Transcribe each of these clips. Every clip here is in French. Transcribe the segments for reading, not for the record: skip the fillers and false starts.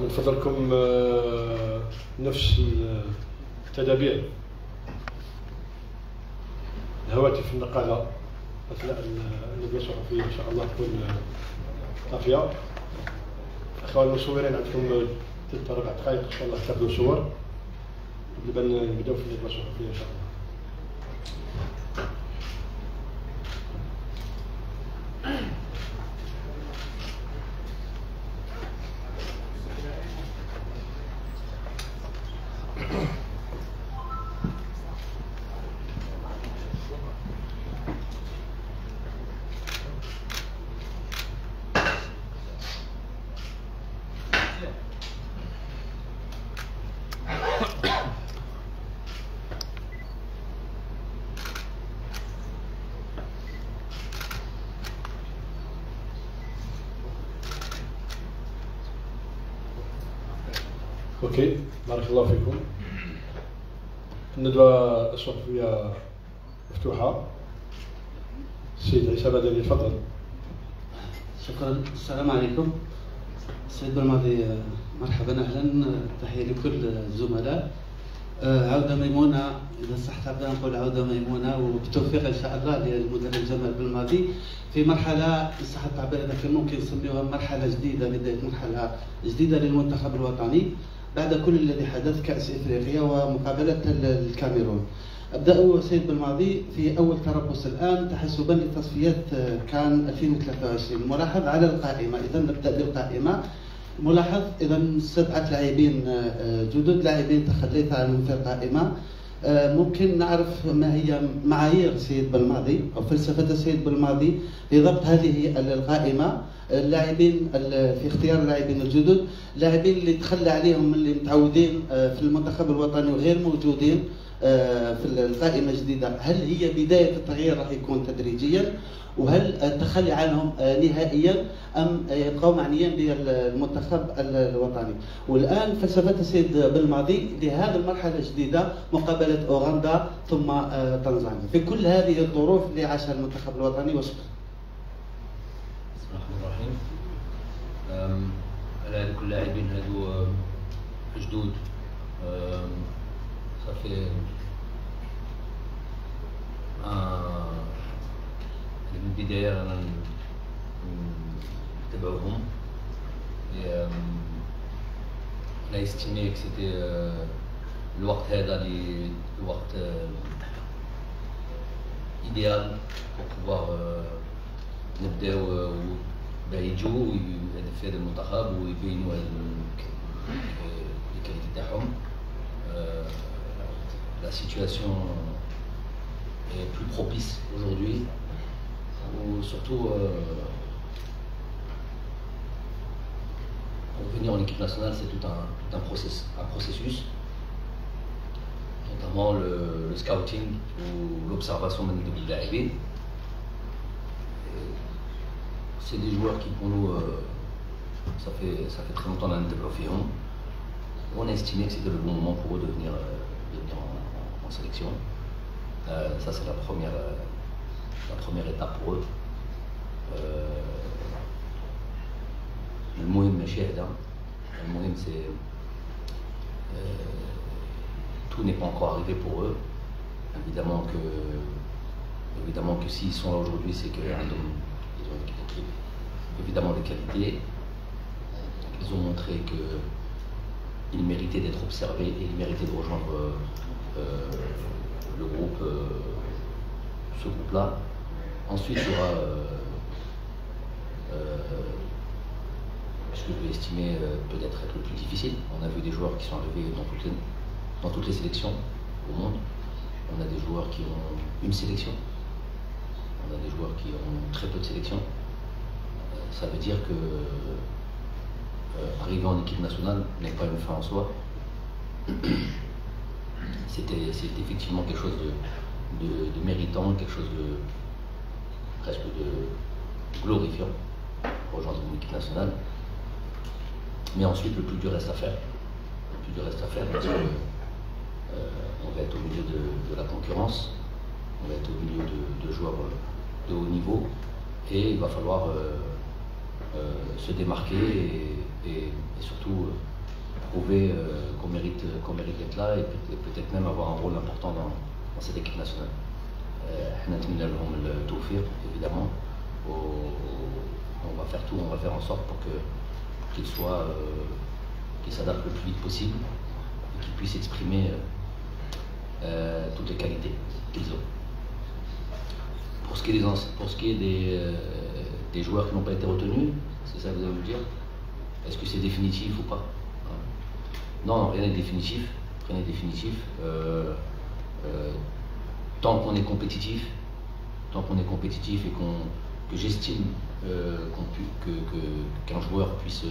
من فضلكم نفس التدابير. الهواتف النقالة أثناء الندوة الصحفية إن شاء الله تكون طافية. الأخوان المصورين عندكم 3 4 دقائق إن شاء الله تاخذوا صور قبل ما نبداو في الندوة الصحفية إن شاء الله. اوكي، بارك الله فيكم. الندوة الصحفية مفتوحة. السيد عيسى بدني تفضل. شكرا. السلام عليكم. السيد بالماضي مرحبا اهلا، تحية لكل الزملاء. عودة ميمونة، إذا صحت عبد نقول عودة ميمونة وبالتوفيق إن شاء الله للمدرب جمال بالماضي في مرحلة إن صح التعبير إذا كان ممكن نسميها مرحلة جديدة، بداية مرحلة جديدة للمنتخب الوطني بعد كل الذي حدث كأس إفريقيا ومقابلة الكاميرون. أبدأ سيد بالماضي في أول تربص الآن تحسبا لتصفيات كان 2023. ملاحظ على القائمة، إذا نبدأ بالقائمة. ملاحظ إذا 7 لاعبين جدد، لاعبين تخليت عنهم في القائمة. ممكن نعرف ما هي معايير سيد بالماضي أو فلسفة السيد بالماضي في ضبط هذه القائمة. اللاعبين في اختيار اللاعبين الجدد، لاعبين اللي تخلى عليهم من اللي متعودين في المنتخب الوطني وغير موجودين في القائمة الجديدة. هل هي بداية التغيير راح يكون تدريجيا؟ وهل التخلي عنهم نهائيا ام يبقوا معنيين بالمنتخب الوطني؟ والان فلسفه السيد بالماضي لهذه المرحله الجديده مقابله اوغندا ثم تنزانيا في كل هذه الظروف اللي عاشها المنتخب الوطني. وشكرا. بسم الله الرحمن الرحيم. على هذوك اللاعبين هذو جدود صافي من البداية رانا نتبعوهم. لا استيمي كو سيتي الوقت هذا اللي الوقت ايديال بور بوغ نبداو باه يجو ويهدف في هذا المنتخب ويبينوا الكاليتي تاعهم. La situation est plus propice aujourd'hui. Ou surtout pour venir en équipe nationale, c'est tout un processus, notamment le scouting ou l'observation de l'arrivée. C'est des joueurs qui pour nous, ça fait très longtemps qu'on a développé. On a estimé que c'était le bon moment pour eux de venir en sélection. Ça c'est la première étape pour eux. المهم ماشي هذا، المهم c'est tout n'est pas encore arrivé pour eux. Évidemment que s'ils sont là aujourd'hui, c'est qu'ils ont évidemment des qualités. Ils ont montré qu'ils méritaient d'être observés et ils méritaient de rejoindre le groupe, ce groupe-là. Ensuite, il y aura ce que je vais estimer peut-être être le plus difficile. On a vu des joueurs qui sont arrivés dans toutes les sélections au monde. On a des joueurs qui ont une sélection. On a des joueurs qui ont très peu de sélections. Ça veut dire que arriver en équipe nationale n'est pas une fin en soi. C'est effectivement quelque chose de méritant, quelque chose de presque de glorifiant pour rejoindre une équipe nationale. Mais ensuite, le plus dur reste à faire. Le plus dur reste à faire parce que on va être au milieu de la concurrence, on va être au milieu de joueurs de haut niveau et il va falloir se démarquer et surtout prouver qu'on mérite d'être là et peut-être même avoir un rôle important dans cette équipe nationale. Évidemment, on va faire tout, on va faire en sorte pour qu'il s'adapte le plus vite possible et qu'il puisse exprimer toutes les qualités qu'ils ont. Pour ce qui est des joueurs qui n'ont pas été retenus, c'est ça que vous allez me dire? Est-ce que c'est définitif ou pas? Non, rien n'est définitif. Rien n'est définitif. Tant qu'on est compétitif et que j'estime qu'un joueur puisse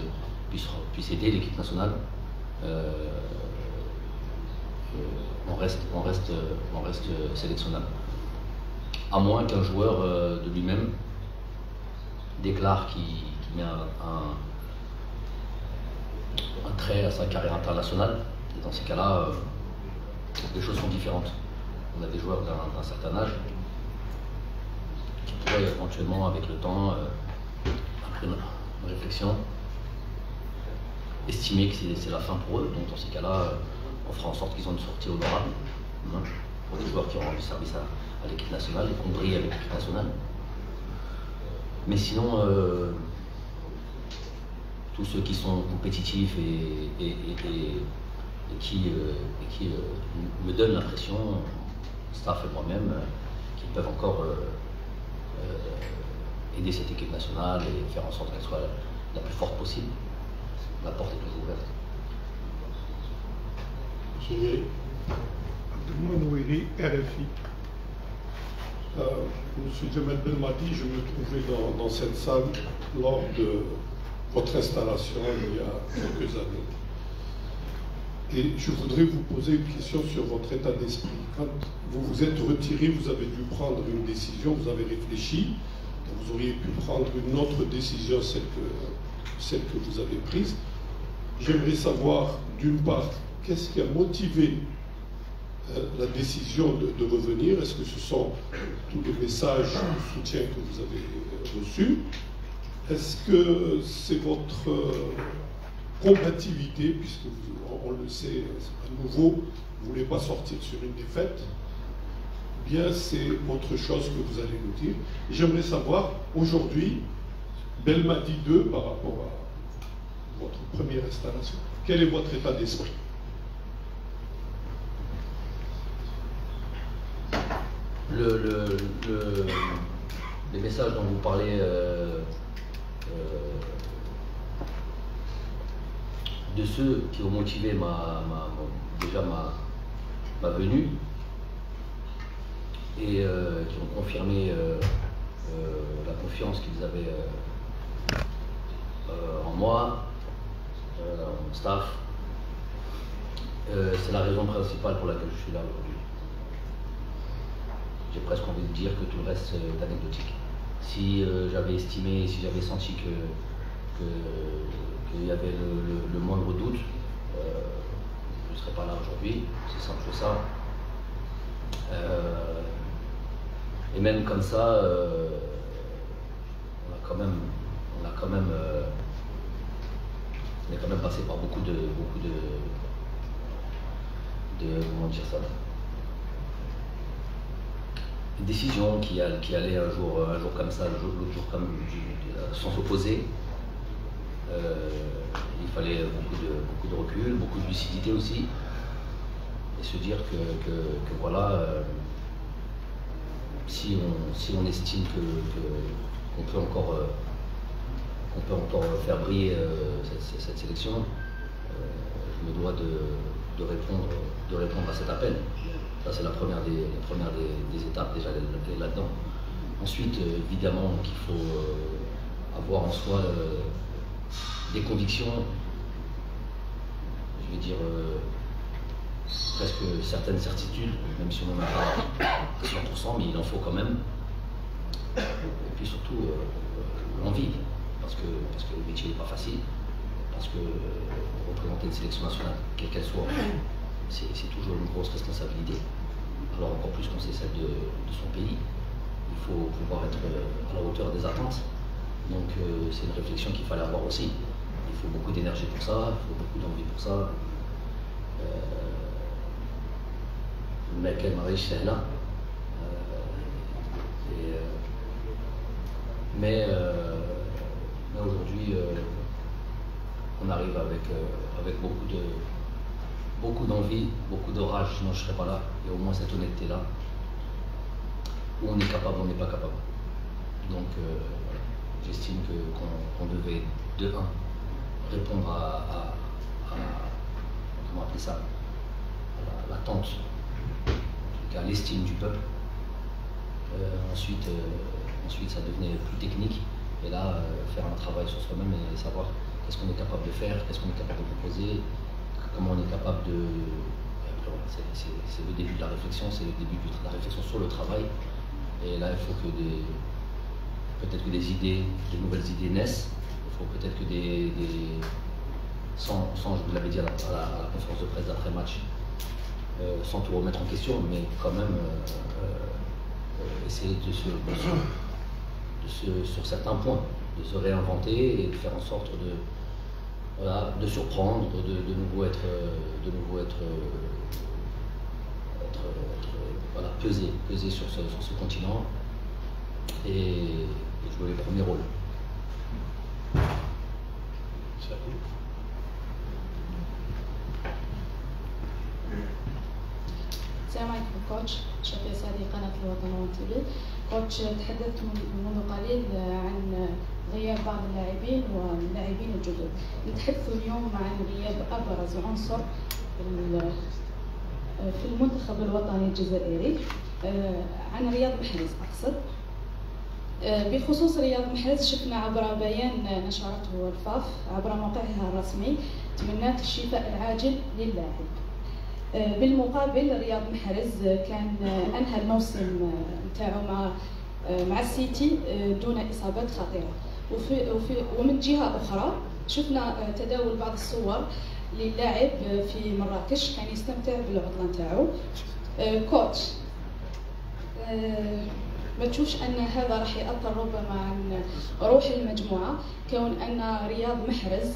aider l'équipe nationale, on reste sélectionnable. À moins qu'un joueur de lui-même déclare qu'il met un trait à sa carrière internationale. Et dans ces cas-là, les choses sont différentes. On a des joueurs d'un certain âge qui pourraient éventuellement, avec le temps, après une réflexion, estimer que c'est la fin pour eux. Donc dans ces cas-là, on fera en sorte qu'ils ont une sortie honorable pour des joueurs qui ont rendu service à l'équipe nationale et qui ont brillé avec l'équipe nationale. Mais sinon, tous ceux qui sont compétitifs et qui me donnent l'impression, staff et moi-même, qu'ils peuvent encore aider cette équipe nationale et faire en sorte qu'elle soit la plus forte possible. La porte est toujours ouverte. Monsieur Nouiri. Abdelmouen Nouiri, RFI. Monsieur Djamel Belmadi, je me trouvais dans cette salle lors de votre installation il y a quelques années. Et je voudrais vous poser une question sur votre état d'esprit. Quand vous vous êtes retiré, vous avez dû prendre une décision, vous avez réfléchi, vous auriez pu prendre une autre décision, celle que vous avez prise. J'aimerais savoir, d'une part, qu'est-ce qui a motivé la décision de revenir? Est-ce que ce sont tous les messages de soutien que vous avez reçus? Est-ce que c'est votre combativité, puisque on le sait, c'est pas nouveau, vous ne voulez pas sortir sur une défaite? Bien, c'est autre chose que vous allez nous dire. J'aimerais savoir, aujourd'hui, Belmadi 2, par rapport à votre première installation, quel est votre état d'esprit? Les messages dont vous parlez de ceux qui ont motivé déjà ma venue et qui ont confirmé la confiance qu'ils avaient en moi, en mon staff, c'est la raison principale pour laquelle je suis là aujourd'hui. J'ai presque envie de dire que tout le reste est anecdotique. Si j'avais estimé, si j'avais senti qu'il y avait le moindre doute, je ne serais pas là aujourd'hui, c'est simple que ça. Et même comme ça, on est quand même passé par beaucoup de comment dire ça, des décisions qui allaient un jour comme ça, l'autre jour comme sans s'opposer. Il fallait beaucoup de recul, beaucoup de lucidité aussi, et se dire que voilà, si on estime qu'on peut encore faire briller cette sélection, je me dois de répondre à cet appel. Ça, c'est la première des étapes déjà là-dedans. Ensuite, évidemment, qu'il faut avoir en soi des convictions, je vais dire presque certaines certitudes, même si on n'en a pas à 100%, mais il en faut quand même. Et puis surtout l'envie, parce que le métier n'est pas facile, parce que représenter une sélection nationale, quelle qu'elle soit, c'est toujours une grosse responsabilité. Alors encore plus quand c'est celle de son pays, il faut pouvoir être à la hauteur des attentes. Donc c'est une réflexion qu'il fallait avoir aussi. Il faut beaucoup d'énergie pour ça, il faut beaucoup d'envie pour ça. Mais quel mariage c'est là. Mais aujourd'hui, on arrive avec beaucoup d'envie, beaucoup de rage, sinon je ne serais pas là. Et au moins cette honnêteté-là, où on est capable, on n'est pas capable. Donc voilà. J'estime qu'on devait, de un, répondre à comment appeler ça, à l'attente, en tout cas à l'estime du peuple. Ensuite, ça devenait plus technique. Et là, faire un travail sur soi-même et savoir qu'est-ce qu'on est capable de faire, qu'est-ce qu'on est capable de proposer, comment on est capable de... C'est le début de la réflexion, c'est le début de la réflexion sur le travail. Et là, il faut que peut-être que des idées, de nouvelles idées naissent. Il faut peut-être que sans, je vous l'avais dit à la conférence de presse d'après-match, sans tout remettre en question, mais quand même essayer sur certains points, de se réinventer et de faire en sorte de surprendre, de nouveau être voilà, peser sur ce continent et jouer les premiers rôles. السلام عليكم كوتش، شفيع سعدي قناة الوطن وان تي في. كوتش، تحدثت منذ قليل عن غياب بعض اللاعبين واللاعبين الجدد. نتحدث اليوم عن غياب أبرز عنصر في المنتخب الوطني الجزائري، عن رياض محرز أقصد. بخصوص رياض محرز، شفنا عبر بيان نشرته الفاف عبر موقعها الرسمي تمنات الشفاء العاجل للاعب. بالمقابل رياض محرز كان انهى الموسم نتاعو مع السيتي دون اصابات خطيره، ومن جهه اخرى شفنا تداول بعض الصور للاعب في مراكش كان يستمتع بالعطله نتاعو. كوتش، ما تشوفش ان هذا راح ياثر ربما عن روح المجموعه، كون ان رياض محرز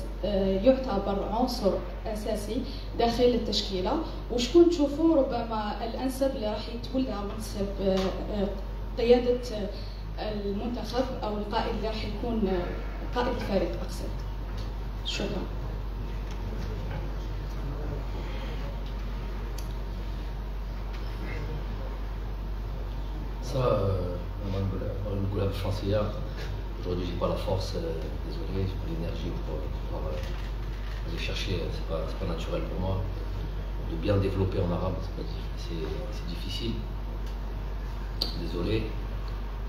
يعتبر عنصر اساسي داخل التشكيله، وشكون تشوفوا ربما الانسب اللي راح يتولى منصب قياده المنتخب او القائد اللي راح يكون قائد الفريق اقصد؟ شكرا. Ça, Mme Goulab Chancelier, aujourd'hui j'ai pas la force, désolé, j'ai pas l'énergie pour aller chercher, c'est pas naturel pour moi. De bien développer en arabe, c'est difficile. Désolé,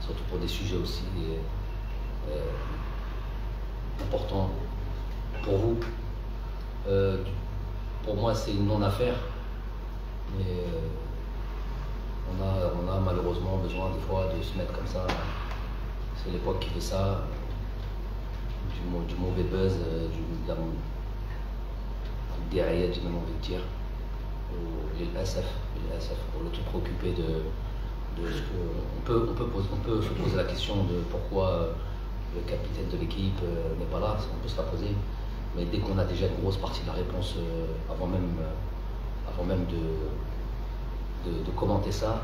surtout pour des sujets aussi importants pour vous. Pour moi c'est une non-affaire, mais on a malheureusement besoin des fois de se mettre comme ça. C'est l'époque qui fait ça, du mauvais buzz, des rayets, j'ai même envie de dire, les SF, pour le tout préoccupé de ce que on peut se poser la question de pourquoi le capitaine de l'équipe n'est pas là, on peut se la poser, mais dès qu'on a déjà une grosse partie de la réponse avant même de commenter ça,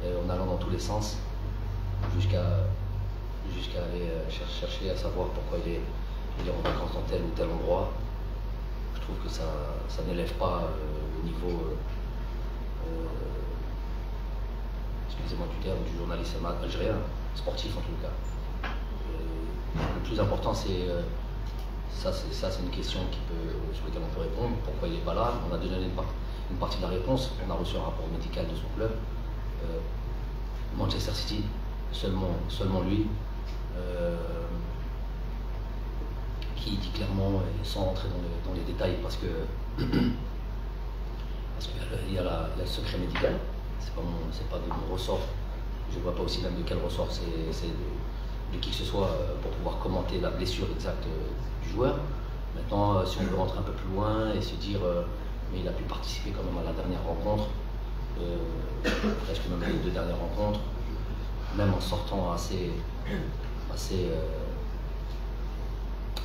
en allant dans tous les sens, jusqu'à aller chercher à savoir pourquoi il est en vacances dans tel ou tel endroit. Je trouve que ça n'élève pas le niveau, excusez-moi du terme, du journaliste algérien, sportif en tout cas. Le plus important, c'est une question sur laquelle on peut répondre. Pourquoi il n'est pas là? On a déjà une partie de la réponse. On a reçu un rapport médical de son club. Manchester City, seulement lui, qui dit clairement, et sans rentrer dans les détails, parce qu'il y a le secret médical, c'est pas de mon ressort, je ne vois pas aussi même de quel ressort c'est de qui que ce soit pour pouvoir commenter la blessure exacte du joueur. Maintenant, si on veut rentrer un peu plus loin et se dire mais il a pu participer quand même à la dernière rencontre, presque même les deux dernières rencontres, même en sortant assez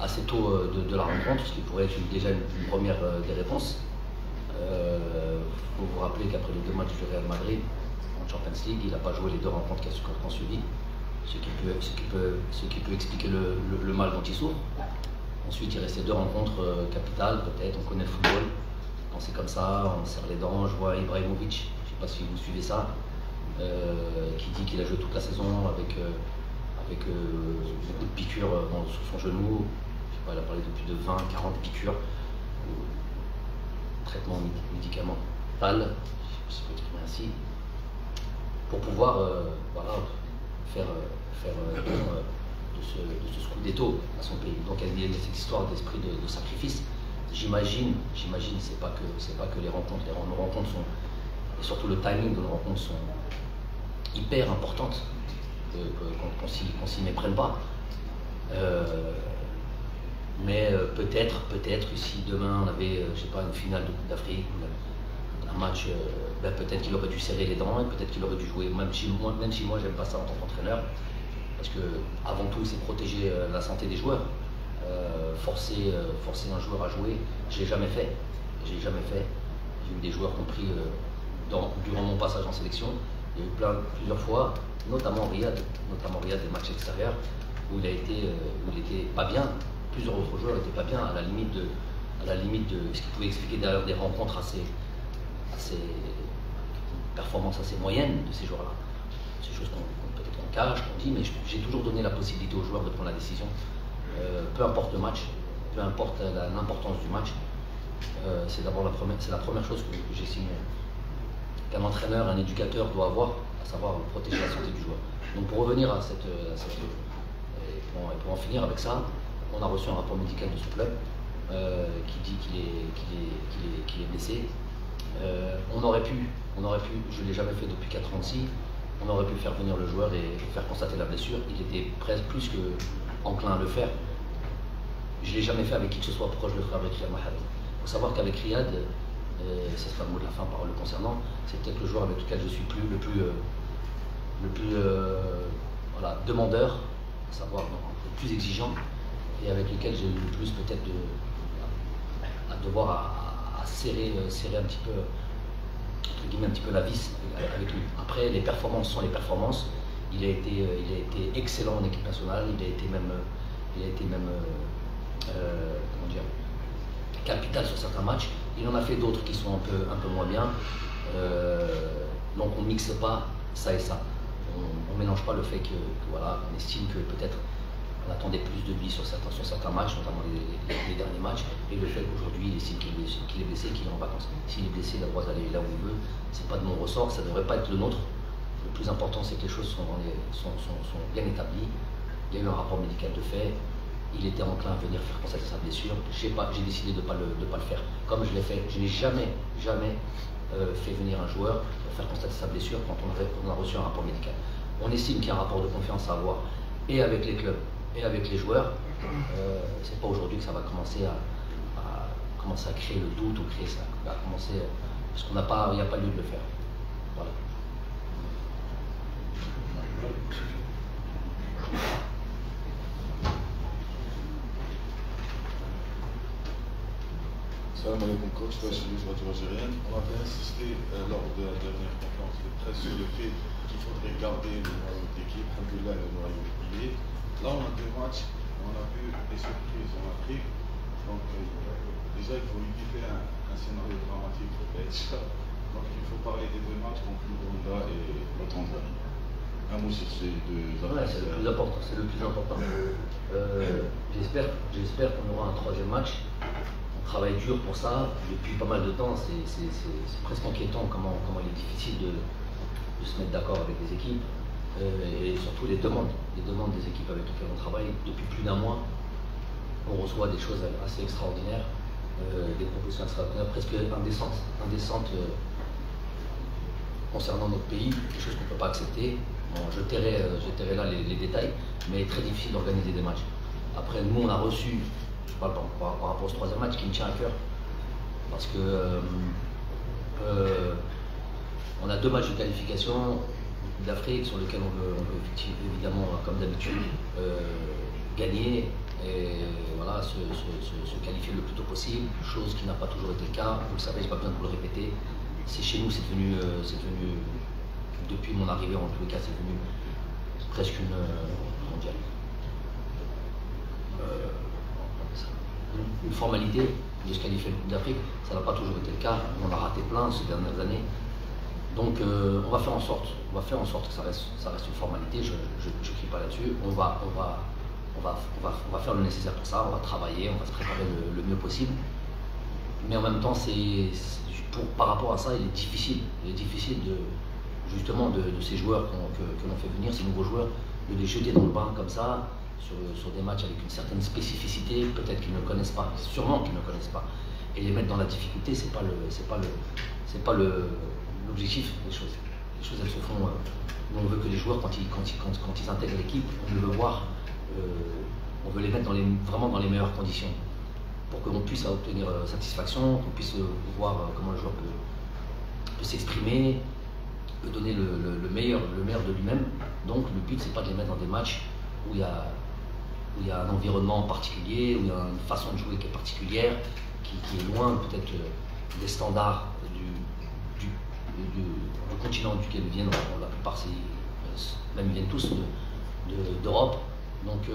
assez tôt de la rencontre, ce qui pourrait être déjà une première des réponses. Il faut vous rappeler qu'après les 2 matchs du Real Madrid en Champions League, il n'a pas joué les 2 rencontres qui ont suivi, ce qui peut expliquer le mal dont il souffre. Ensuite, il restait 2 rencontres capitales, peut-être, on connaît le football. Quand c'est comme ça, on serre les dents. Je vois Ibrahimovic, je ne sais pas si vous suivez ça, qui dit qu'il a joué toute la saison avec beaucoup de piqûres sur son genou. Je sais pas, il a parlé de plus de 20-40 piqûres. Traitement médicamental, si je peux exprimer ainsi, pour pouvoir voilà, faire don de ce scudetto à son pays. Donc il y a cette histoire d'esprit de sacrifice. J'imagine, c'est pas que les rencontres sont, et surtout le timing de nos rencontres sont hyper importantes, qu'on s'y méprenne pas. Mais peut-être que si demain on avait, je sais pas, une finale de Coupe d'Afrique, un match, peut-être qu'il aurait dû serrer les dents, et peut-être qu'il aurait dû jouer, même si moi j'aime pas ça en tant qu'entraîneur, parce que avant tout c'est protéger la santé des joueurs. Forcer un joueur à jouer, je l'ai jamais fait. J'ai eu des joueurs compris durant mon passage en sélection. Il y a eu plusieurs fois, notamment Riyad, des matchs extérieurs, où il était pas bien. Plusieurs autres joueurs n'étaient pas bien, à la limite de ce qui pouvait expliquer d'ailleurs des rencontres performances assez moyennes de ces joueurs-là. C'est des choses peut-être qu'on cache, qu'on dit, mais j'ai toujours donné la possibilité aux joueurs de prendre la décision. Peu importe le match, peu importe l'importance du match, c'est la première chose que j'ai signée. Qu'un entraîneur, un éducateur doit avoir, à savoir protéger la santé du joueur. Donc pour revenir à et pour en finir avec ça, on a reçu un rapport médical de ce club qui dit qu'il est blessé. On aurait pu, je ne l'ai jamais fait depuis 4 ans ici, on aurait pu faire venir le joueur et faire constater la blessure. Il était presque plus que enclin à le faire. Je ne l'ai jamais fait avec qui que ce soit. Pourquoi je le ferai avec Riyad Mahrez? Il faut savoir qu'avec Riyad, ce sera le mot de la fin par le concernant, c'est peut-être le joueur avec lequel je suis le plus demandeur, à savoir le plus exigeant, et avec lequel j'ai eu le plus peut-être à devoir à serrer un petit peu, entre guillemets, un petit peu la vis avec lui. Après, les performances sont les performances. Il a été excellent en équipe nationale, il a été même comment dire, capital sur certains matchs. Il en a fait d'autres qui sont un peu moins bien. Donc on ne mixe pas ça et ça. On ne mélange pas le fait que voilà, on estime que peut-être on attendait plus de lui sur certains matchs, notamment les derniers matchs, et le fait qu'aujourd'hui il estime qu'il est blessé, qu'il est en vacances. S'il est blessé, il a le droit d'aller là où il veut. C'est pas de mon ressort, ça ne devrait pas être le nôtre. Le plus important, c'est que les choses sont bien établies. Il y a eu un rapport médical de fait. Il était enclin à venir faire constater sa blessure. J'ai décidé de ne pas le faire. Comme je l'ai fait, je n'ai jamais fait venir un joueur pour faire constater sa blessure quand on a reçu un rapport médical. On estime qu'il y a un rapport de confiance à avoir et avec les clubs et avec les joueurs. C'est pas aujourd'hui que ça va commencer à créer le doute ou créer ça. À commencer, parce qu'il n'y a pas lieu de le faire. Voilà. Salam alaikum coach, je suis Radio Algérienne. On avait insisté lors de la dernière conférence de presse sur le fait qu'il faudrait garder le noyau d'équipe. Alhamdoulilah, le noyau est plié. Là, on a 2 matchs, on a vu des surprises en Afrique. Donc, déjà, il faut éviter un scénario dramatique pour Beïcha. Donc, il faut parler des 2 matchs contre l'Ouganda et la Tanzanie. Un mot sur ces 2 affaires. C'est le plus important. J'espère qu'on aura un 3e match. On travaille dur pour ça depuis pas mal de temps. C'est presque inquiétant comment il est difficile de se mettre d'accord avec les équipes et surtout les demandes des équipes avec lesquelles on travaille depuis plus d'1 mois. On reçoit des choses assez extraordinaires, des propositions extraordinaires, presque indécentes concernant notre pays, des choses qu'on ne peut pas accepter. Bon, je tairai là les détails, mais très difficile d'organiser des matchs. Après, nous, on a reçu, je parle par rapport au 3e match qui me tient à cœur, parce que on a 2 matchs de qualification d'Afrique sur lesquels on veut évidemment, comme d'habitude, gagner et voilà, se qualifier le plus tôt possible, chose qui n'a pas toujours été le cas. Vous le savez, j'ai pas besoin de vous le répéter. C'est chez nous, c'est devenu, depuis mon arrivée en tous les cas, c'est devenu presque une formalité de se qualifier le Coupe d'Afrique. Ça n'a pas toujours été le cas. On a raté plein ces dernières années. Donc on va faire en sorte que ça reste une formalité. Je ne crie pas là-dessus. On va faire le nécessaire pour ça. On va travailler, on va se préparer le mieux possible. Mais en même temps, par rapport à ça, il est difficile justement de ces joueurs que l'on fait venir, ces nouveaux joueurs, de les jeter dans le bain comme ça, sur des matchs avec une certaine spécificité, peut-être qu'ils ne connaissent pas, sûrement qu'ils ne connaissent pas, et les mettre dans la difficulté, c'est pas l'objectif des choses. Les choses, elles se font. On veut que les joueurs, quand ils intègrent l'équipe, on veut voir, on veut les mettre vraiment dans les meilleures conditions, pour qu'on puisse obtenir satisfaction, qu'on puisse voir comment le joueur peut s'exprimer, peut donner le meilleur de lui-même. Donc le but, c'est pas de les mettre dans des matchs où il y a un environnement particulier, où il y a une façon de jouer qui est particulière, qui est loin peut-être des standards du continent duquel ils viennent. La plupart, même ils viennent tous d'Europe. Donc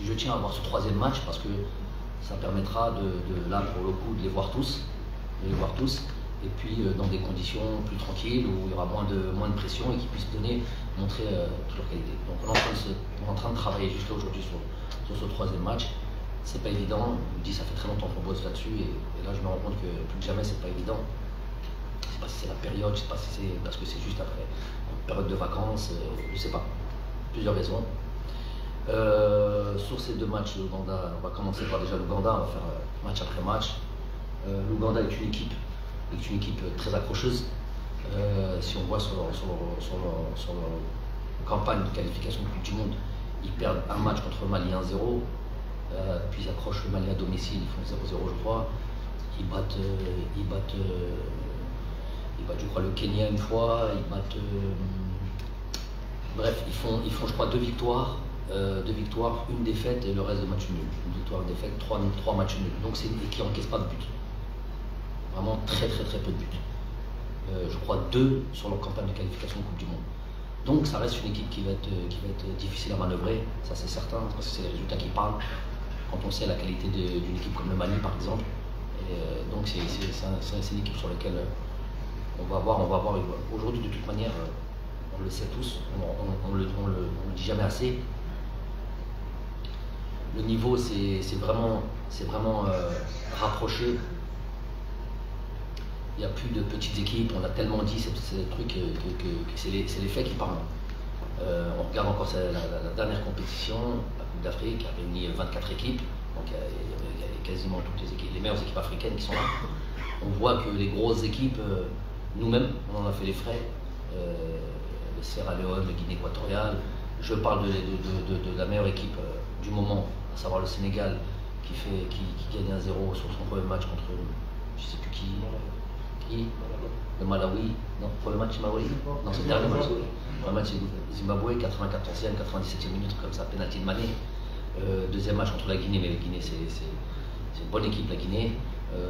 je tiens à avoir ce troisième match parce que ça permettra là pour le coup de les voir tous, et puis dans des conditions plus tranquilles où il y aura moins de pression et qu'ils puissent montrer toute leur qualité. Donc on est en train de travailler jusqu'à aujourd'hui sur ce troisième match. C'est pas évident, je me dis ça fait très longtemps qu'on bosse là-dessus et là je me rends compte que plus que jamais c'est pas évident. Je sais pas si c'est la période, je sais pas si c'est parce que c'est juste après une période de vacances, je sais pas. Plusieurs raisons. Sur ces deux matchs, l'Ouganda, on va commencer par déjà l'Ouganda, on va faire match après match. L'Ouganda est une équipe très accrocheuse. Si on voit sur leur campagne de qualification de Coupe du Monde, ils perdent un match contre le Mali 1-0, puis ils accrochent le Mali à domicile, ils font 0-0 je crois. Ils battent je crois le Kenya une fois, bref, ils font je crois deux victoires, une défaite et le reste de matchs nuls. Une victoire, une défaite, trois matchs nuls. Donc c'est une équipe qui n'encaisse pas de but. Vraiment très peu de buts. Je crois 2 sur leur campagne de qualification de Coupe du Monde. Donc ça reste une équipe qui va être difficile à manœuvrer, ça c'est certain, parce que c'est les résultats qui parlent. Quand on sait la qualité d'une équipe comme le Mali par exemple. Et donc c'est une équipe sur laquelle on va voir aujourd'hui de toute manière, on le sait tous, on le dit jamais assez. Le niveau c'est vraiment rapproché. Il n'y a plus de petites équipes, on l'a tellement dit, c'est des trucs que c'est les faits qui parlent. On regarde encore la dernière compétition, la Coupe d'Afrique, qui a réuni 24 équipes, donc il y a quasiment toutes les meilleures équipes africaines qui sont là. On voit que les grosses équipes, nous-mêmes, on en a fait les frais, le Sierra Leone, le Guinée équatoriale. Je parle de la meilleure équipe du moment, à savoir le Sénégal, qui gagne 1-0 sur son premier match contre, je ne sais plus qui, le Malawi, non, premier match Malawi, non c'est le dernier match, le match c'est Zimbabwe, 94e, 97e minute, comme ça, pénalty de Mané. Deuxième match contre la Guinée, mais la Guinée c'est une bonne équipe, la Guinée,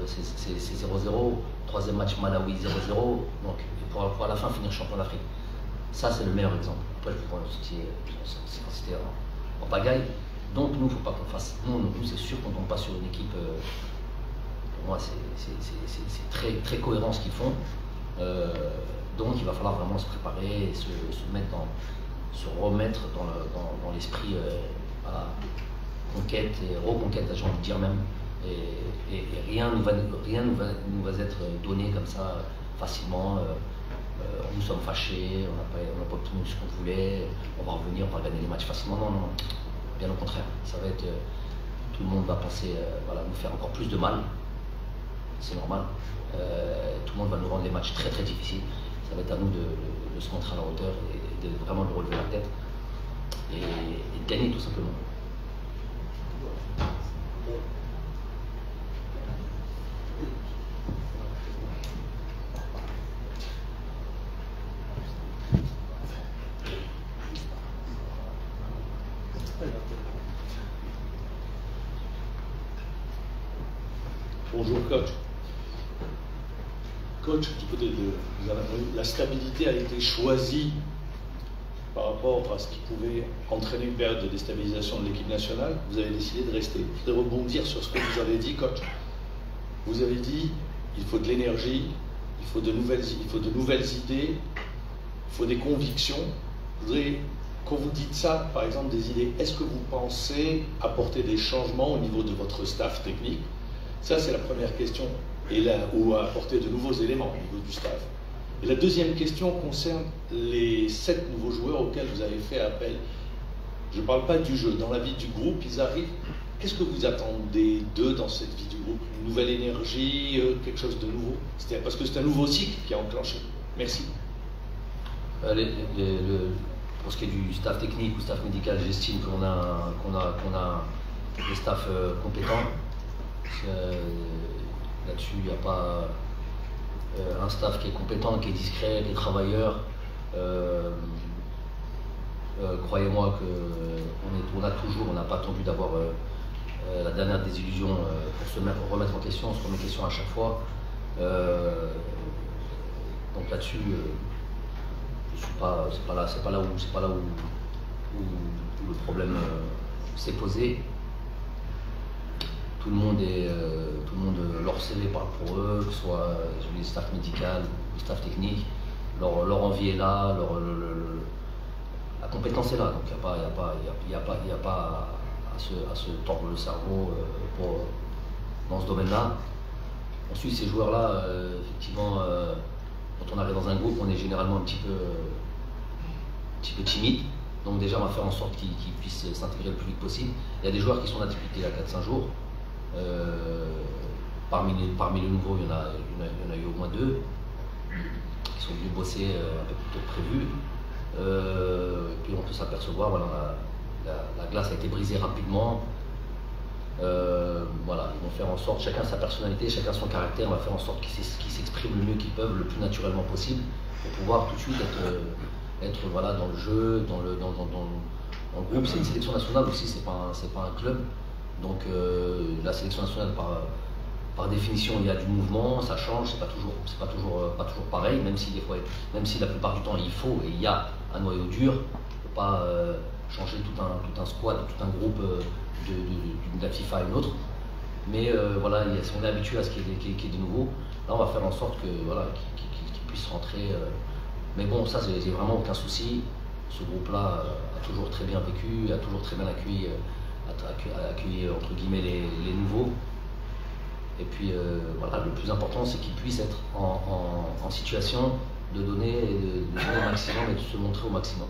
c'est 0-0. Troisième match Malawi 0-0, donc pour à la fin finir champion d'Afrique. Ça c'est le meilleur exemple. Après je peux citer en pagaille. Donc nous, il ne faut pas qu'on fasse. Nous c'est sûr qu'on ne tombe pas sur une équipe. Pour moi, c'est très cohérent ce qu'ils font. Donc il va falloir vraiment se préparer et se remettre dans l'esprit à la conquête et reconquête, j'ai envie de dire même. Et rien ne va être donné comme ça facilement. Nous sommes fâchés, on n'a pas obtenu ce qu'on voulait, on va revenir, on va gagner les matchs facilement. Non. Bien au contraire, ça va être, tout le monde va penser nous faire encore plus de mal, c'est normal. Tout le monde va nous rendre les matchs très difficiles. Ça va être à nous de se montrer à la hauteur et de vraiment de relever la tête et de gagner tout simplement. Bonjour coach. Coach, du côté de la stabilité a été choisie par rapport à ce qui pouvait entraîner une période de déstabilisation de l'équipe nationale. Vous avez décidé de rester. Je voudrais rebondir sur ce que vous avez dit, coach. Vous avez dit il faut de l'énergie, il faut de nouvelles idées, il faut des convictions. Je voudrais, quand vous dites ça, par exemple des idées, est-ce que vous pensez apporter des changements au niveau de votre staff technique? Ça, c'est la première question. Et là, ou apporter de nouveaux éléments au niveau du staff. Et la deuxième question concerne les 7 nouveaux joueurs auxquels vous avez fait appel. Je ne parle pas du jeu, dans la vie du groupe, ils arrivent. Qu'est-ce que vous attendez d'eux dans cette vie du groupe? Une nouvelle énergie, quelque chose de nouveau? Parce que c'est un nouveau cycle qui a enclenché. Merci. Pour ce qui est du staff technique ou staff médical, j'estime qu'on a des staffs compétents. Là-dessus, il n'y a pas un staff qui est compétent, qui est discret, qui est travailleur. Croyez-moi qu'on n'a pas attendu d'avoir la dernière désillusion pour se remettre en question. On se remet en question à chaque fois. Donc là-dessus, c'est pas là où le problème s'est posé. Tout le monde leur CV parle pour eux, que ce soit le staff médical, le staff technique, leur envie est là, la compétence est là, donc il n'y a pas à se tordre le cerveau dans ce domaine-là. Ensuite, ces joueurs-là, effectivement, quand on arrive dans un groupe, on est généralement un petit peu timide. Donc déjà, on va faire en sorte qu'ils puissent s'intégrer le plus vite possible. Il y a des joueurs qui sont d'activité il y a 4-5 jours. Parmi les nouveaux, il y en a eu au moins 2 qui sont venus bosser un peu plus tôt que prévu. Puis on peut s'apercevoir, voilà, la glace a été brisée rapidement. Voilà, ils vont faire en sorte, chacun sa personnalité, chacun son caractère, on va faire en sorte qu'ils s'expriment le mieux qu'ils peuvent, le plus naturellement possible, pour pouvoir tout de suite être voilà, dans le jeu, dans le groupe. C'est une sélection nationale aussi, c'est pas un club. Donc la sélection nationale, par définition, il y a du mouvement, ça change, c'est pas toujours pareil, même si la plupart du temps il faut et il y a un noyau dur. On ne peut pas changer tout un squad, tout un groupe de la FIFA à une autre. Mais voilà, on est habitué à ce qu'il y ait de nouveau. Là, on va faire en sorte que voilà, qu'ils puissent rentrer. Mais bon, ça, j'ai vraiment aucun souci. Ce groupe-là a toujours très bien vécu, a toujours très bien accueilli entre guillemets les nouveaux. Et puis voilà, le plus important, c'est qu'ils puissent être en situation de donner le maximum et de se montrer au maximum.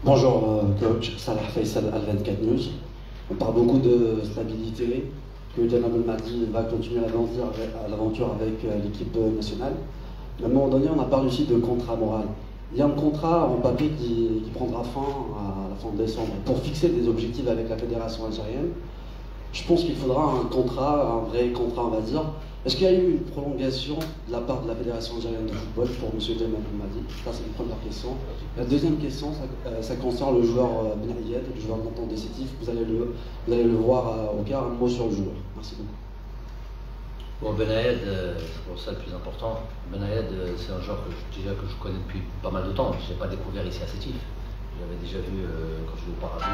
Bonjour coach, Salah Faisal, Al24 News. On parle beaucoup de stabilité, que Jamal Belmadi va continuer l'aventure avec l'équipe nationale. À un moment donné, on a parlé aussi de contrat moral. Il y a un contrat en papier qui prendra fin à la fin de décembre pour fixer des objectifs avec la fédération algérienne. Je pense qu'il faudra un vrai contrat, on va dire. Est-ce qu'il y a eu une prolongation de la part de la fédération algérienne de football pour M. Jamal Belmadi? Ça, c'est une première question. La deuxième question, ça concerne le joueur Benayed, le joueur montant décisif. Vous allez le voir au Caire. Un mot sur le joueur. Merci beaucoup. Bon, Benayed, c'est pour ça le plus important. Benayed, c'est un joueur que je connais depuis pas mal de temps. Je ne l'ai pas découvert ici à Sétif. Je l'avais déjà vu quand je jouais au Paradou.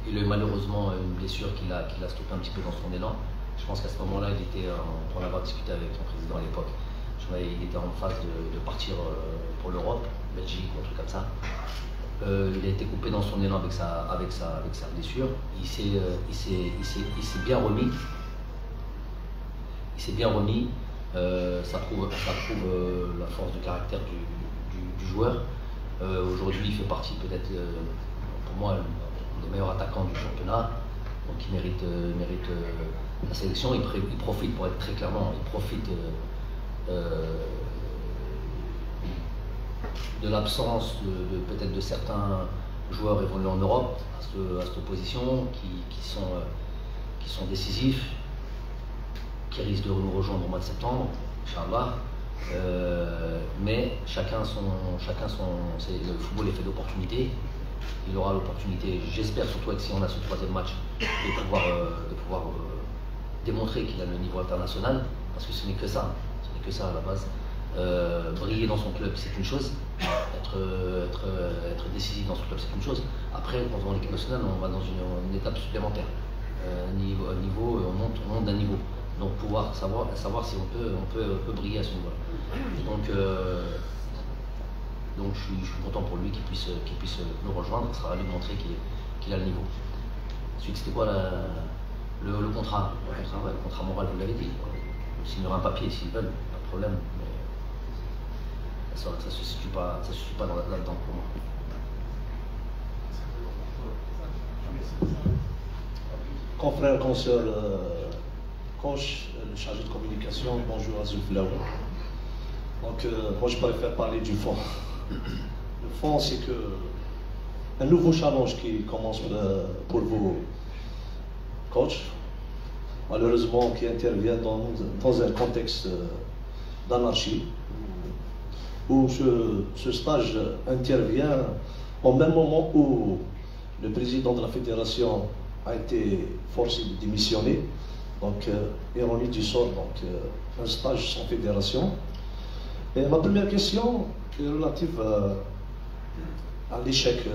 Il a eu malheureusement une blessure qui l'a stoppé un petit peu dans son élan. Je pense qu'à ce moment-là, pour en avoir discuté avec son président à l'époque, il était en phase de partir pour l'Europe, Belgique ou un truc comme ça. Il a été coupé dans son élan avec sa blessure. Il s'est bien remis. Ça prouve la force de caractère du joueur. Aujourd'hui, il fait partie peut-être, pour moi, des meilleurs attaquants du championnat. Donc il mérite la sélection. Il profite, pour être très clairement, il profite de l'absence peut-être de certains joueurs évoluant en Europe à cette position, qui sont décisifs, qui risquent de nous rejoindre au mois de septembre, Inch'Allah. Mais chacun son, le football est fait d'opportunités. Il aura l'opportunité, j'espère surtout que si on a ce troisième match, de pouvoir démontrer qu'il a le niveau international, parce que ce n'est que ça à la base. Briller dans son club, c'est une chose. Être décisif dans son club, c'est une chose. Après, quand on va en équipe nationale, on va dans une étape supplémentaire. On monte d'un niveau. Donc pouvoir savoir si on peut briller à ce niveau-là. Donc je suis content pour lui qu'il puisse nous rejoindre. Ça va lui montrer qu'il a le niveau. Ensuite, c'était quoi le contrat? Le contrat moral, vous l'avez dit. Ils signeront un papier s'ils veulent, pas de problème. Mais ça ne se situe pas là-dedans pour moi. Confrère, consoeur, coach, le chargé de communication, bonjour à Zulflaoui. Donc, moi je préfère parler du fond. Le fond, c'est que un nouveau challenge qui commence pour vous, coach, malheureusement qui intervient dans un contexte d'anarchie, où ce stage intervient au même moment où le président de la fédération a été forcé de démissionner, donc ironie du sort, donc un stage sans fédération. Et ma première question est relative à l'échec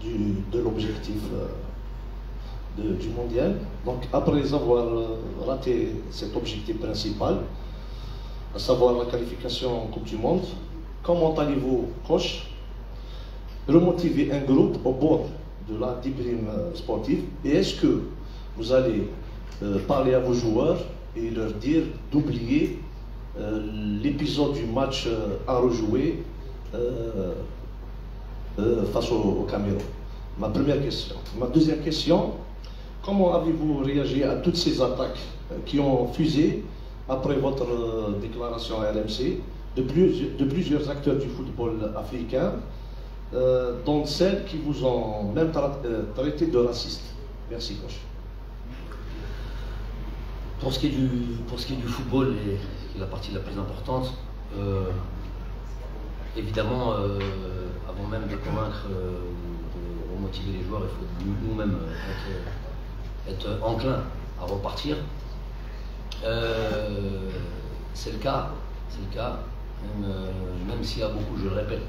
de l'objectif du mondial. Donc après avoir raté cet objectif principal, à savoir la qualification en Coupe du Monde, comment allez-vous, coach, remotiver un groupe au bord de la déprime sportive, et est-ce que vous allez parler à vos joueurs et leur dire d'oublier l'épisode du match à rejouer face au Cameroun? Ma première question. Ma deuxième question, comment avez-vous réagi à toutes ces attaques qui ont fusé après votre déclaration à RMC de plusieurs acteurs du football africain, dont celles qui vous ont même traité de raciste? Merci, coach. Pour ce qui est du football, et qui est la partie la plus importante, évidemment, avant même de convaincre, de remotiver les joueurs, il faut nous-mêmes être enclins à repartir. C'est le cas, même s'il y a beaucoup, je le répète,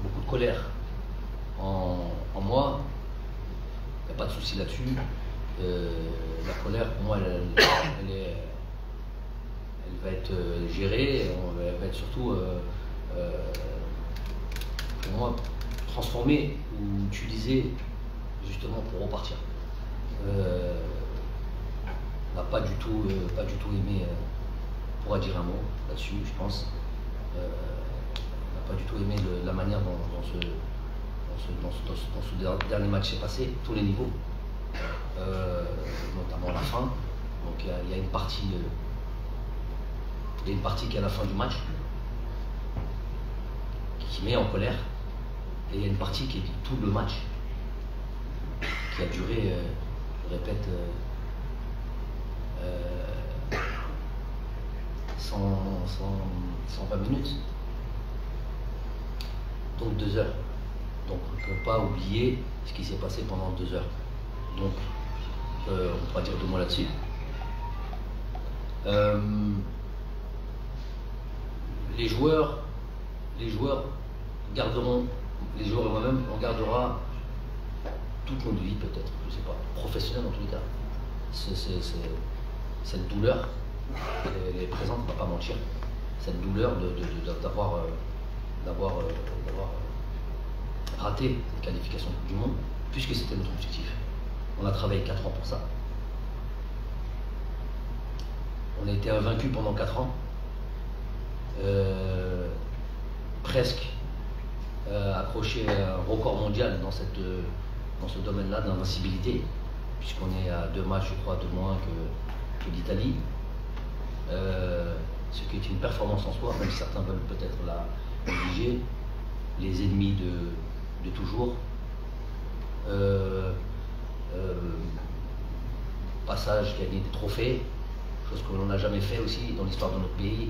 beaucoup de colère en moi, il n'y a pas de souci là-dessus. La colère, pour moi, elle va être gérée, elle va être surtout, pour moi, transformée ou utilisée justement pour repartir. On n'a pas du tout aimé, on pourra dire un mot là-dessus, je pense. On n'a pas du tout aimé la manière dont ce dernier match s'est passé, tous les niveaux, notamment à la fin. Donc il y a une partie qui est à la fin du match, qui met en colère, et il y a une partie qui est tout le match, qui a duré, je répète, 120 minutes, donc 2 heures. Donc on ne peut pas oublier ce qui s'est passé pendant 2 heures. Donc on pourra dire 2 mots là-dessus. Les joueurs garderont, les joueurs et moi-même, on gardera toute notre vie peut-être, je ne sais pas, professionnelle en tous les cas. Cette douleur, elle est présente, on ne va pas mentir, cette douleur d'avoir raté cette qualification du monde, puisque c'était notre objectif. On a travaillé 4 ans pour ça. On a été invaincus pendant 4 ans, presque accroché à un record mondial dans ce domaine-là d'invincibilité, puisqu'on est à 2 matchs, je crois, de moins que l'Italie, ce qui est une performance en soi, même si certains veulent peut-être la négliger. Les ennemis de toujours, passage, gagner des trophées, chose que l'on n'a jamais fait aussi dans l'histoire de notre pays,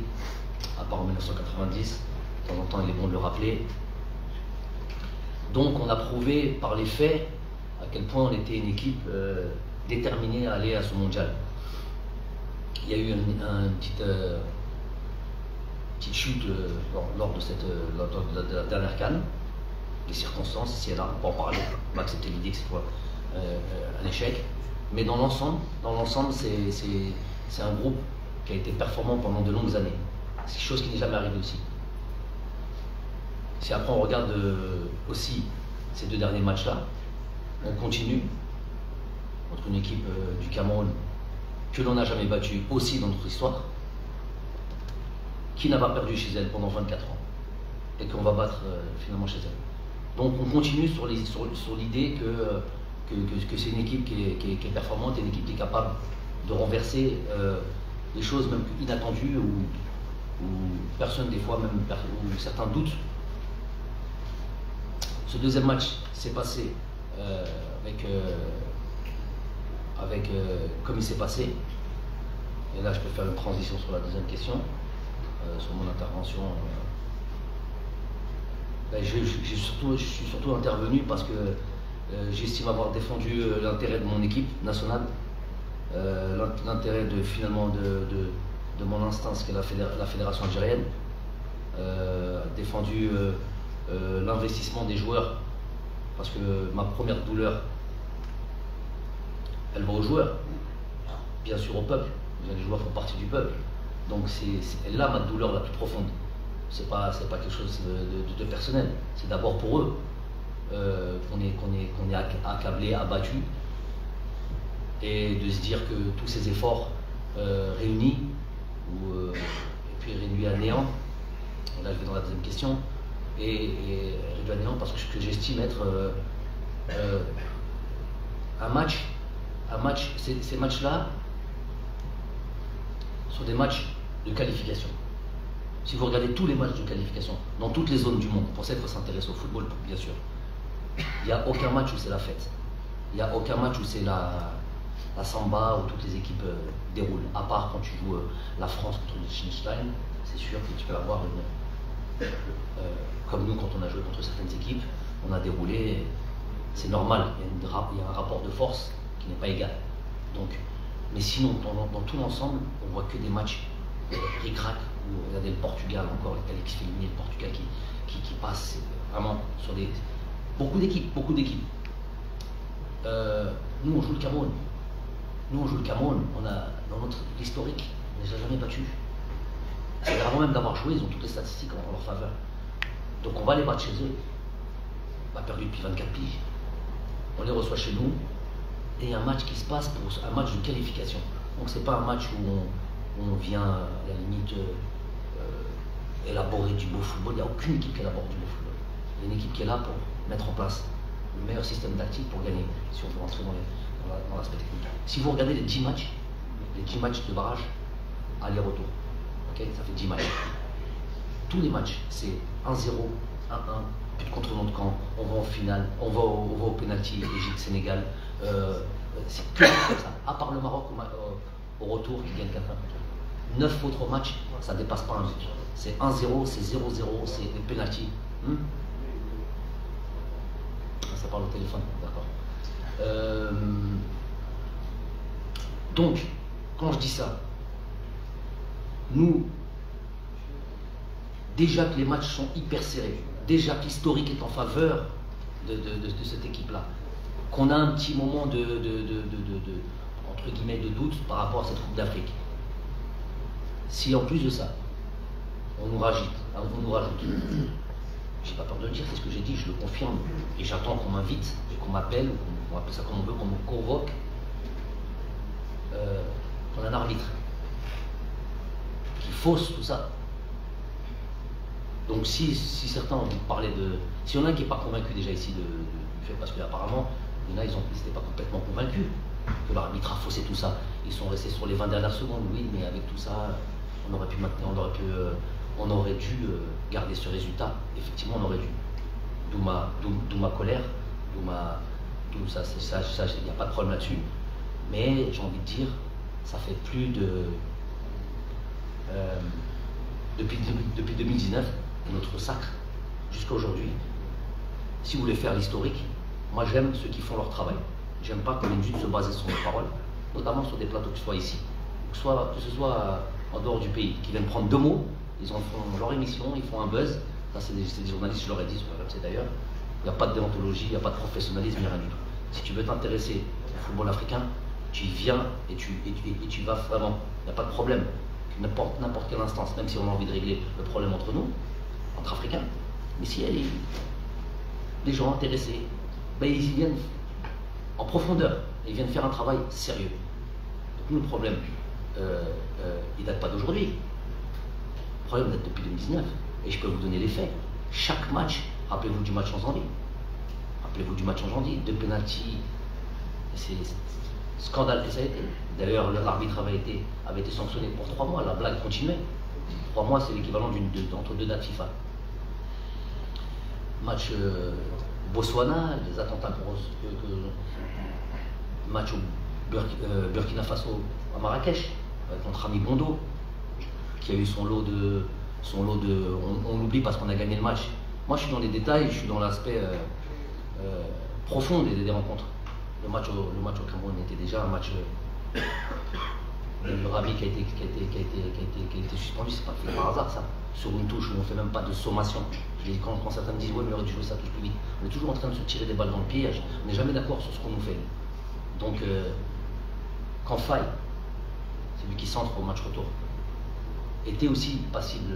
à part en 1990. De temps en temps, il est bon de le rappeler. Donc, on a prouvé par les faits à quel point on était une équipe déterminée à aller à ce mondial. Il y a eu une petite chute lors de la dernière CAN. Les circonstances, ici et là, on peut en parler, on va accepter l'idée que c'est un échec. Mais dans l'ensemble, c'est un groupe qui a été performant pendant de longues années. C'est quelque chose qui n'est jamais arrivé aussi. Si après on regarde aussi ces 2 derniers matchs-là, on continue contre une équipe du Cameroun que l'on n'a jamais battue aussi dans notre histoire, qui n'a pas perdu chez elle pendant 24 ans et qu'on va battre finalement chez elle. Donc on continue sur l'idée que c'est une équipe qui est performante et une équipe qui est capable de renverser des choses même inattendues ou personne des fois même ou certains doutent. Ce deuxième match s'est passé comme il s'est passé. Et là je peux faire une transition sur la deuxième question, sur mon intervention. Je suis surtout intervenu parce que j'estime avoir défendu l'intérêt de mon équipe nationale, l'intérêt finalement de mon instance qui est la fédération algérienne, défendu l'investissement des joueurs, parce que ma première douleur, elle va aux joueurs, bien sûr au peuple. Les joueurs font partie du peuple, donc c'est là ma douleur la plus profonde. C'est pas quelque chose de personnel, c'est d'abord pour eux qu'on est accablé, abattu, et de se dire que tous ces efforts réunis, et puis réduits à néant, là je vais dans la deuxième question, et réduits à néant parce que j'estime être un match, ces matchs-là sont des matchs de qualification. Si vous regardez tous les matchs de qualification, dans toutes les zones du monde, pour ça qu'il faut s'intéresser au football, bien sûr, il n'y a aucun match où c'est la fête. Il n'y a aucun match où c'est la samba, où toutes les équipes déroulent. À part quand tu joues la France contre le Liechtenstein, c'est sûr que tu peux avoir comme nous quand on a joué contre certaines équipes, on a déroulé, c'est normal, il y a un rapport de force qui n'est pas égal. Donc, mais sinon, dans tout l'ensemble, on voit que des matchs ric-rac. Regardez le Portugal encore, Alex Fellini, le Portugal qui passe vraiment sur beaucoup d'équipes. Nous on joue le Cameroun. On a dans notre historique, on ne les a jamais battus. C'est avant même d'avoir joué, ils ont toutes les statistiques en leur faveur. Donc on va les battre chez eux. On a perdu depuis 24 piges. On les reçoit chez nous. Et un match qui se passe pour un match de qualification. Donc c'est pas un match où on vient à la limite élaborer du beau football. Il n'y a aucune équipe qui élabore du beau football. Il y a une équipe qui est là pour mettre en place le meilleur système tactique pour gagner, si on veut rentrer dans l'aspect technique. Si vous regardez les 10 matchs de barrage, aller-retour, okay, ça fait 10 matchs. Tous les matchs, c'est 1-0, 1-1, puis de contre notre camp, on va en finale, on va au pénalty, Égypte, Sénégal. C'est que comme ça, à part le Maroc au retour qui gagne 4-1 contre eux. 9 autres matchs, ça ne dépasse pas un but. C'est 1-0, c'est 0-0, c'est des pénalty. Ça parle au téléphone, d'accord. Donc, quand je dis ça, nous, déjà que les matchs sont hyper serrés, déjà que l'historique est en faveur de cette équipe-là, qu'on a un petit moment entre guillemets de doute par rapport à cette Coupe d'Afrique. Si en plus de ça, on nous rajoute, j'ai pas peur de le dire, c'est ce que j'ai dit, je le confirme, et j'attends qu'on m'invite, et qu'on m'appelle, qu'on appelle ça comme on veut, qu'on me convoque, on a un arbitre qui fausse tout ça. Donc si certains ont envie de parler de... Si on a un qui n'est pas convaincu déjà ici du fait, parce qu'apparemment, il y en a, ils n'étaient pas complètement convaincus que l'arbitre a faussé tout ça. Ils sont restés sur les 20 dernières secondes, oui, mais avec tout ça, on aurait dû garder ce résultat. Effectivement, on aurait dû. D'où ma colère, d'où ça, il n'y a pas de problème là-dessus. Mais j'ai envie de dire, ça fait plus de depuis 2019, notre sacre, jusqu'à aujourd'hui. Si vous voulez faire l'historique, moi j'aime ceux qui font leur travail. J'aime pas qu'on ait juste se baser sur nos paroles, notamment sur des plateaux que ce soit ici, que ce soit en dehors du pays, qui viennent prendre 2 mots, ils en font leur émission, ils font un buzz. Ça c'est des journalistes, je leur ai dit sur RMC d'ailleurs. Il n'y a pas de déontologie, il n'y a pas de professionnalisme, il n'y a rien du tout. Si tu veux t'intéresser au football africain, tu y viens et tu vas vraiment. Il n'y a pas de problème. N'importe quelle instance, même si on a envie de régler le problème entre nous, entre Africains. Mais si les gens intéressés, ben, ils y viennent en profondeur. Ils viennent faire un travail sérieux. Donc nous, le problème, il ne date pas d'aujourd'hui. Le problème date depuis 2019. Et je peux vous donner les faits. Chaque match, rappelez-vous du match en Zambie. Rappelez-vous du match en Zambie, 2 pénaltys. C'est scandale que ça a été. D'ailleurs, l'arbitre avait été sanctionné pour 3 mois. La blague continuait. 3 mois, c'est l'équivalent entre 2 dates FIFA. Match Botswana, les attentats match au Burkina Faso à Marrakech, avec notre ami Bondo, qui a eu son lot de. On l'oublie parce qu'on a gagné le match. Moi, je suis dans les détails, je suis dans l'aspect profond des rencontres. Le match au Cameroun était déjà un match. Le Rabi qui a été suspendu, c'est pas fait par hasard ça. Sur une touche où on ne fait même pas de sommation. Quand certains me disent ouais mais on aurait dû jouer ça touche plus vite. On est toujours en train de se tirer des balles dans le piège. On n'est jamais d'accord sur ce qu'on nous fait. Donc quand Faye, celui qui centre au match retour, était aussi passible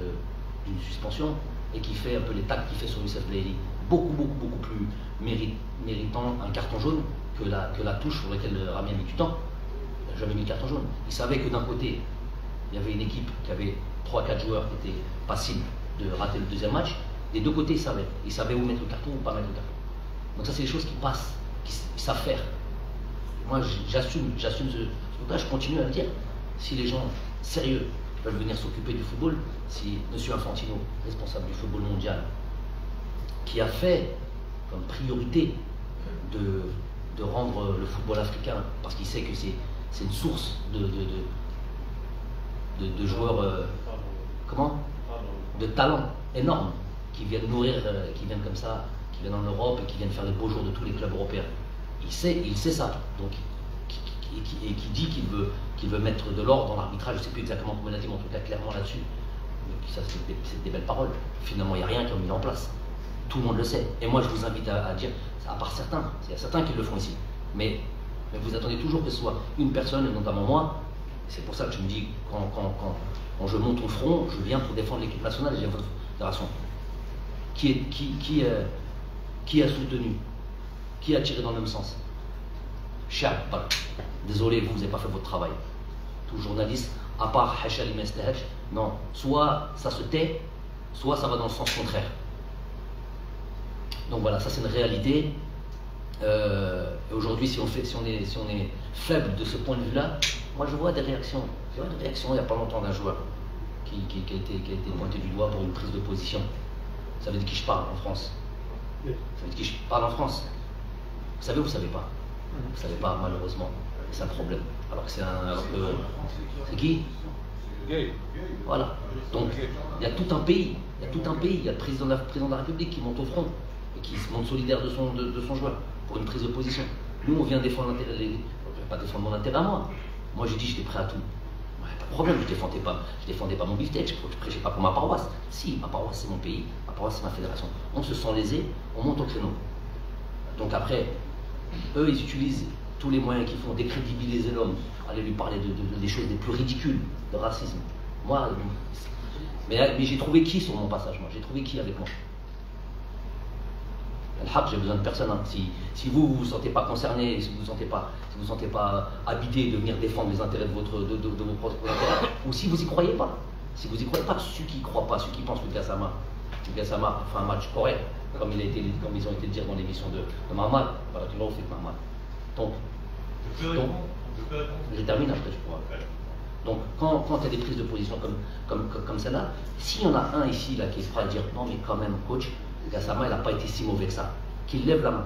d'une suspension et qui fait un peu les tacles qu'il fait sur Youssef Laïli, beaucoup plus méritant un carton jaune que la touche sur laquelle Rami a mis du temps. Il n'a jamais mis le carton jaune. Il savait que d'un côté, il y avait une équipe qui avait 3-4 joueurs qui étaient passibles de rater le deuxième match. Des 2 côtés, il savait où mettre le carton ou pas mettre le carton. Donc ça, c'est des choses qui passent, qu'ils savent faire. Moi, j'assume ce truc-là, je continue à le dire. Si les gens sérieux veulent venir s'occuper du football, si M. Infantino, responsable du football mondial, qui a fait comme priorité de rendre le football africain, parce qu'il sait que c'est une source de joueurs, de talents énormes, qui viennent nourrir, qui viennent comme ça, qui viennent en Europe et qui viennent faire les beaux jours de tous les clubs européens. Il sait ça, donc, et qui dit qu'il veut mettre de l'ordre dans l'arbitrage. Je ne sais plus exactement comment il a dit, mais en tout cas clairement là-dessus. Ça, c'est des belles paroles. Finalement, il n'y a rien qui est mis en place. Tout le monde le sait. Et moi, je vous invite à dire, à part certains, il y a certains qui le font ici, mais vous attendez toujours que ce soit une personne, et notamment moi. C'est pour ça que je me dis, quand je monte au front, je viens pour défendre l'équipe nationale et j'ai votre fédération. Qui a soutenu? Qui a tiré dans le même sens? Désolé, vous n'avez pas fait votre travail. Tout journaliste, à part Hachal Mestahach, non. Soit ça se tait, soit ça va dans le sens contraire. Donc voilà, ça c'est une réalité. Et aujourd'hui, si on est faible de ce point de vue-là, moi je vois des réactions. J'ai vu des réactions il n'y a pas longtemps d'un joueur qui a été pointé du doigt pour une prise de position. Vous savez de qui je parle en France? Vous savez de qui je parle en France? Vous savez ou vous ne savez pas? Vous ne savez pas, malheureusement. C'est un problème. Alors que c'est qui? Voilà. Donc, il y a tout un pays. Il y a le président de la République qui monte au front et qui se montre solidaire de son joueur pour une prise de position. Nous, on vient défendre l'intérêt. Je ne vais pas défendre mon intérêt à moi. Moi, j'ai dit, j'étais prêt à tout. Pas de problème, je ne défendais pas mon beefsteak, je ne prêchais pas pour ma paroisse. Si, ma paroisse, c'est mon pays, ma paroisse, c'est ma fédération. On se sent lésé, on monte au créneau. Donc après, eux, ils utilisent tous les moyens qu'ils font décrédibiliser l'homme, aller lui parler des choses les plus ridicules, de racisme. Moi, mais j'ai trouvé qui sur mon passage, moi? J'ai trouvé qui avec moi? Al-Haq, j'ai besoin de personne. Hein. Si vous ne vous sentez pas concerné, si vous ne vous sentez pas habité de venir défendre les intérêts de vos propres intérêts, ou si vous n'y croyez pas. Si vous n'y croyez pas, ceux qui ne croient pas, ceux qui pensent que Gassama fait un match correct, comme ils ont été dire dans l'émission de Mahmoud, tu l'as fait Mahmoud. Donc, je termine après, je crois. Donc, quand il y a des prises de position comme celle-là, s'il y en a un ici là, qui est prêt à dire non, mais quand même, coach, Gassama, il n'a pas été si mauvais que ça, qu'il lève la main.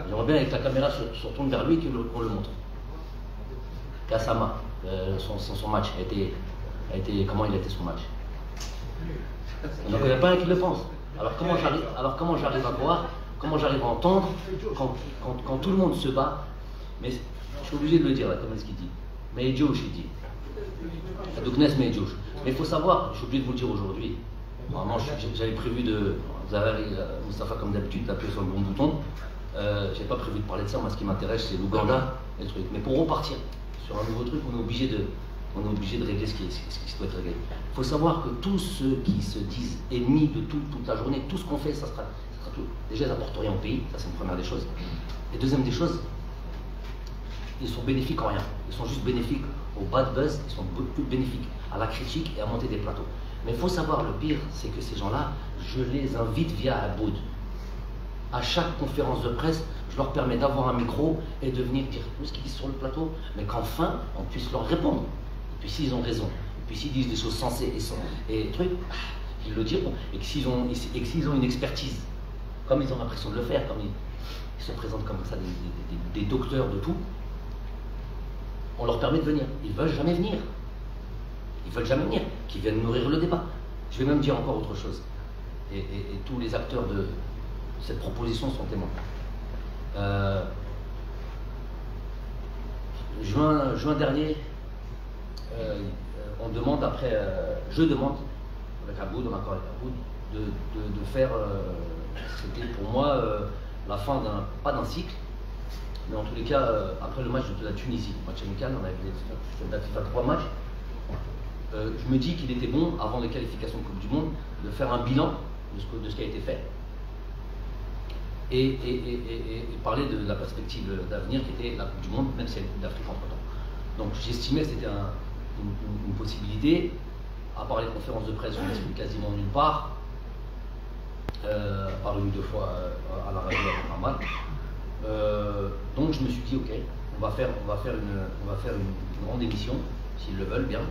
J'aimerais bien avec la caméra se tourne vers lui et qu'on le montre. Gassama, son match a été comment il a été son match. On n'en connaît pas un qui le pense. Alors comment j'arrive à voir, comment j'arrive à entendre quand tout le monde se bat, mais je suis obligé de le dire là, comme est-ce qu'il dit. Mais Josh, il dit. Mais il faut savoir, je suis obligé de vous le dire aujourd'hui. Normalement, j'avais prévu de. Vous avez, Moustapha, comme d'habitude, d'appuyer sur le bon bouton. J'ai pas prévu de parler de ça. Moi, ce qui m'intéresse, c'est l'Ouganda et le truc. Mais pour repartir sur un nouveau truc, on est obligé de régler ce qui doit être réglé. Il faut savoir que tous ceux qui se disent ennemis de toute la journée, tout ce qu'on fait, ça sera tout. Déjà, ils n'apportent rien au pays, ça c'est une première des choses. Et deuxième des choses, ils sont bénéfiques en rien. Ils sont juste bénéfiques au bad buzz, ils sont beaucoup bénéfiques à la critique et à monter des plateaux. Mais il faut savoir, le pire, c'est que ces gens-là, je les invite via Aboud. À chaque conférence de presse, je leur permets d'avoir un micro et de venir dire tout ce qu'ils disent sur le plateau, mais qu'enfin, on puisse leur répondre. Et puis s'ils ont raison, et puis s'ils disent des choses sensées et trucs, ils le diront. Et que s'ils ont une expertise, comme ils ont l'impression de le faire, comme ils se présentent comme ça, des docteurs de tout, on leur permet de venir. Ils ne veulent jamais venir. Ils veulent jamais venir, qu'ils viennent nourrir le débat. Je vais même dire encore autre chose. Et tous les acteurs de cette proposition sont témoins. Juin dernier, on demande après, je demande avec Aboud, en accord avec Aboud, de faire, c'était pour moi la fin pas d'un cycle, mais en tous les cas, après le match de la Tunisie, le match amical, on avait fait 3 matchs. Je me dis qu'il était bon, avant les qualifications de Coupe du Monde, de faire un bilan de ce qui a été fait. Et parler de la perspective d'avenir qui était la Coupe du Monde, même si elle est Coupe d'Afrique entre temps. Donc j'estimais que c'était une possibilité, à part les conférences de presse, je ne suis quasiment nulle part, à part une ou deux fois à la radio avec Marmal. Donc je me suis dit, ok, on va faire une grande émission, s'ils le veulent bien,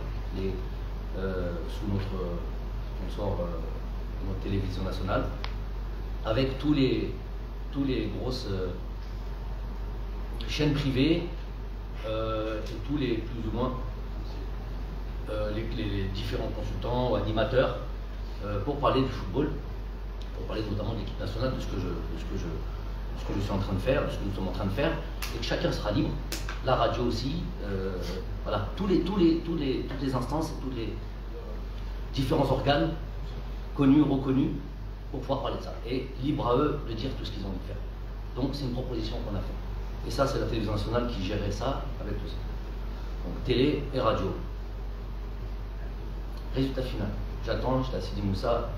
sous notre sponsor, notre télévision nationale, avec tous les grosses chaînes privées et tous les plus ou moins les différents consultants ou animateurs pour parler du football, pour parler notamment de l'équipe nationale, de ce que je suis en train de faire, de ce que nous sommes en train de faire, et que chacun sera libre, la radio aussi, voilà, toutes les instances et tous les différents organes connus, reconnus, pour pouvoir parler de ça. Et libre à eux de dire tout ce qu'ils ont envie de faire. Donc c'est une proposition qu'on a faite. Et ça, c'est la télévision nationale qui gérait ça avec tout ça. Donc télé et radio. Résultat final. J'étais à Sidi Moussa,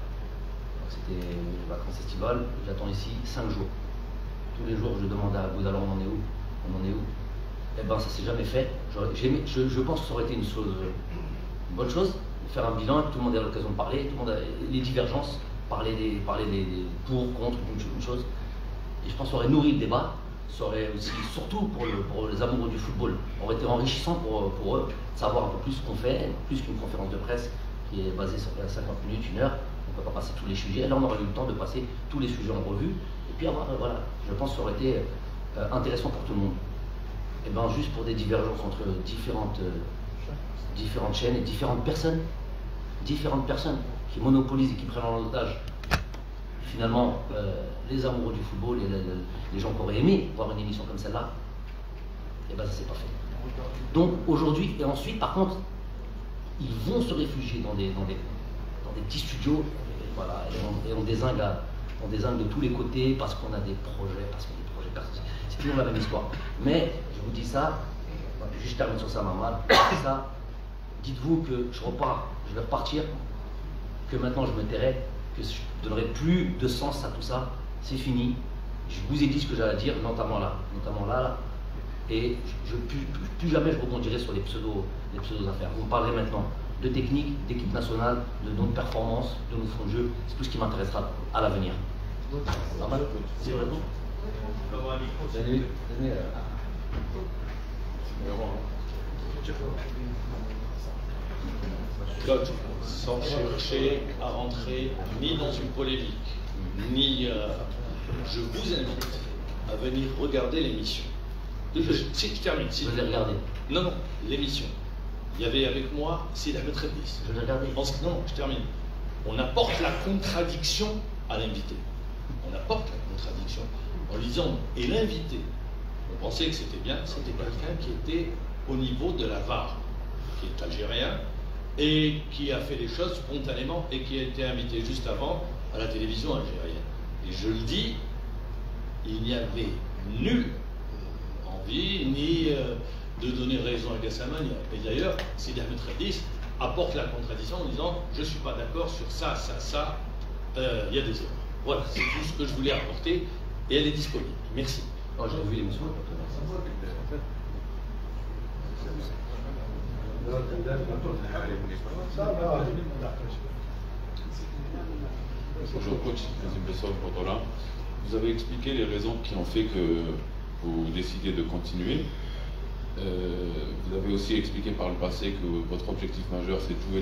c'était les vacances estivales, j'attends ici 5 jours. Tous les jours, je demande à Aboud, alors on en est où? On en est où? Eh bien, ça s'est jamais fait. Je pense que ça aurait été une bonne chose, de faire un bilan et que tout le monde ait l'occasion de parler, tout le monde les divergences, parler des pour, contre, une chose. Et je pense que ça aurait nourri le débat, ça aurait aussi, surtout pour les amoureux du football, aurait été enrichissant pour eux, de savoir un peu plus ce qu'on fait, plus qu'une conférence de presse qui est basée sur 50 minutes, 1 heure. On ne peut pas passer tous les sujets. Là, on aurait eu le temps de passer tous les sujets en revue. Et puis, voilà, je pense que ça aurait été intéressant pour tout le monde. Et bien, juste pour des divergences entre différentes chaînes et différentes personnes qui monopolisent et qui prennent en otage finalement les amoureux du football et les gens qui auraient aimé voir une émission comme celle-là, et bien ça s'est pas fait. Donc aujourd'hui, et ensuite par contre, ils vont se réfugier dans des petits studios, et voilà, et on dézingue de tous les côtés parce qu'on a des projets, personnels. C'est toujours la même histoire. Mais je vous dis ça, juste termine sur ça, Marmal, ça, dites-vous que je vais repartir, que maintenant je me tairai, que je ne donnerai plus de sens à tout ça, c'est fini. Je vous ai dit ce que j'allais à dire, notamment là, et plus jamais je rebondirai sur les pseudo-affaires. Vous me parlerez maintenant de technique, d'équipe nationale, de notre performance, de nos fonds de jeu, c'est tout ce qui m'intéressera à l'avenir. Normal? C'est vrai? Claude, sans chercher à rentrer ni dans une polémique, ni je vous invite à venir regarder l'émission. Si je termine, si vous allez regarder. Non, l'émission. il y avait avec moi Sid Ahmed Khaddis. Je l'ai regardé. Non, je termine. On apporte la contradiction à l'invité. On apporte la contradiction en lui disant, et l'invité, on pensait que c'était bien, c'était quelqu'un qui était au niveau de la VAR, qui est algérien, et qui a fait les choses spontanément et qui a été invité juste avant à la télévision algérienne. Et je le dis, il n'y avait nulle envie ni de donner raison à Gassama. Et d'ailleurs, Sidi Ahmed Khaddis apporte la contradiction en disant je ne suis pas d'accord sur ça, il y a des erreurs. Voilà, c'est tout ce que je voulais apporter et elle est disponible. Merci. Oh, j'ai vu l'émission. Bonjour coach, vous avez expliqué les raisons qui ont fait que vous décidez de continuer. Vous avez aussi expliqué par le passé que votre objectif majeur c'est de jouer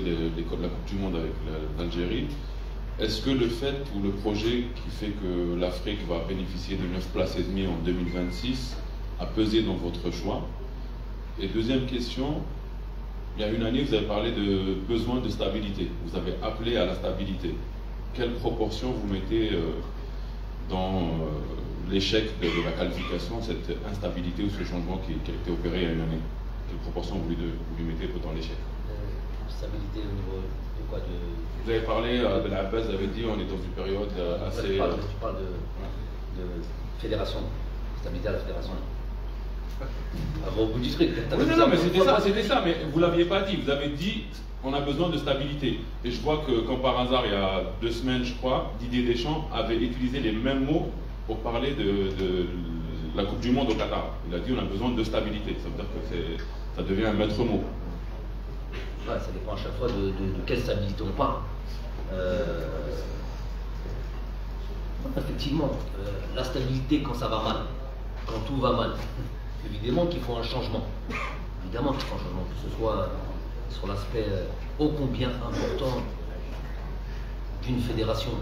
la Coupe du Monde avec l'Algérie. Est-ce que le fait ou le projet qui fait que l'Afrique va bénéficier de 9 places et demie en 2026 a pesé dans votre choix? Et deuxième question, il y a une année vous avez parlé de besoin de stabilité, vous avez appelé à la stabilité. Quelle proportion vous mettez dans l'échec de la qualification, cette instabilité ou ce changement qui a été opéré il y a une année? Quelle proportion vous lui mettez dans l'échec? Stabilité au niveau de quoi? Vous avez parlé de la base, vous avez dit on est dans une période assez... Tu parles de fédération, stabilité à la fédération. Au bout du truc. Non, mais c'était ça, mais vous ne l'aviez pas dit. Vous avez dit on a besoin de stabilité. Et je vois que, comme par hasard, il y a 2 semaines, je crois, Didier Deschamps avait utilisé les mêmes mots pour parler de la Coupe du Monde au Qatar. Il a dit on a besoin de stabilité. Ça veut dire que ça devient un maître mot. Ouais, ça dépend à chaque fois de quelle stabilité on parle. Effectivement, la stabilité quand ça va mal, quand tout va mal, évidemment qu'il faut un changement. Évidemment qu'il faut un changement, que ce soit sur l'aspect ô combien important d'une fédération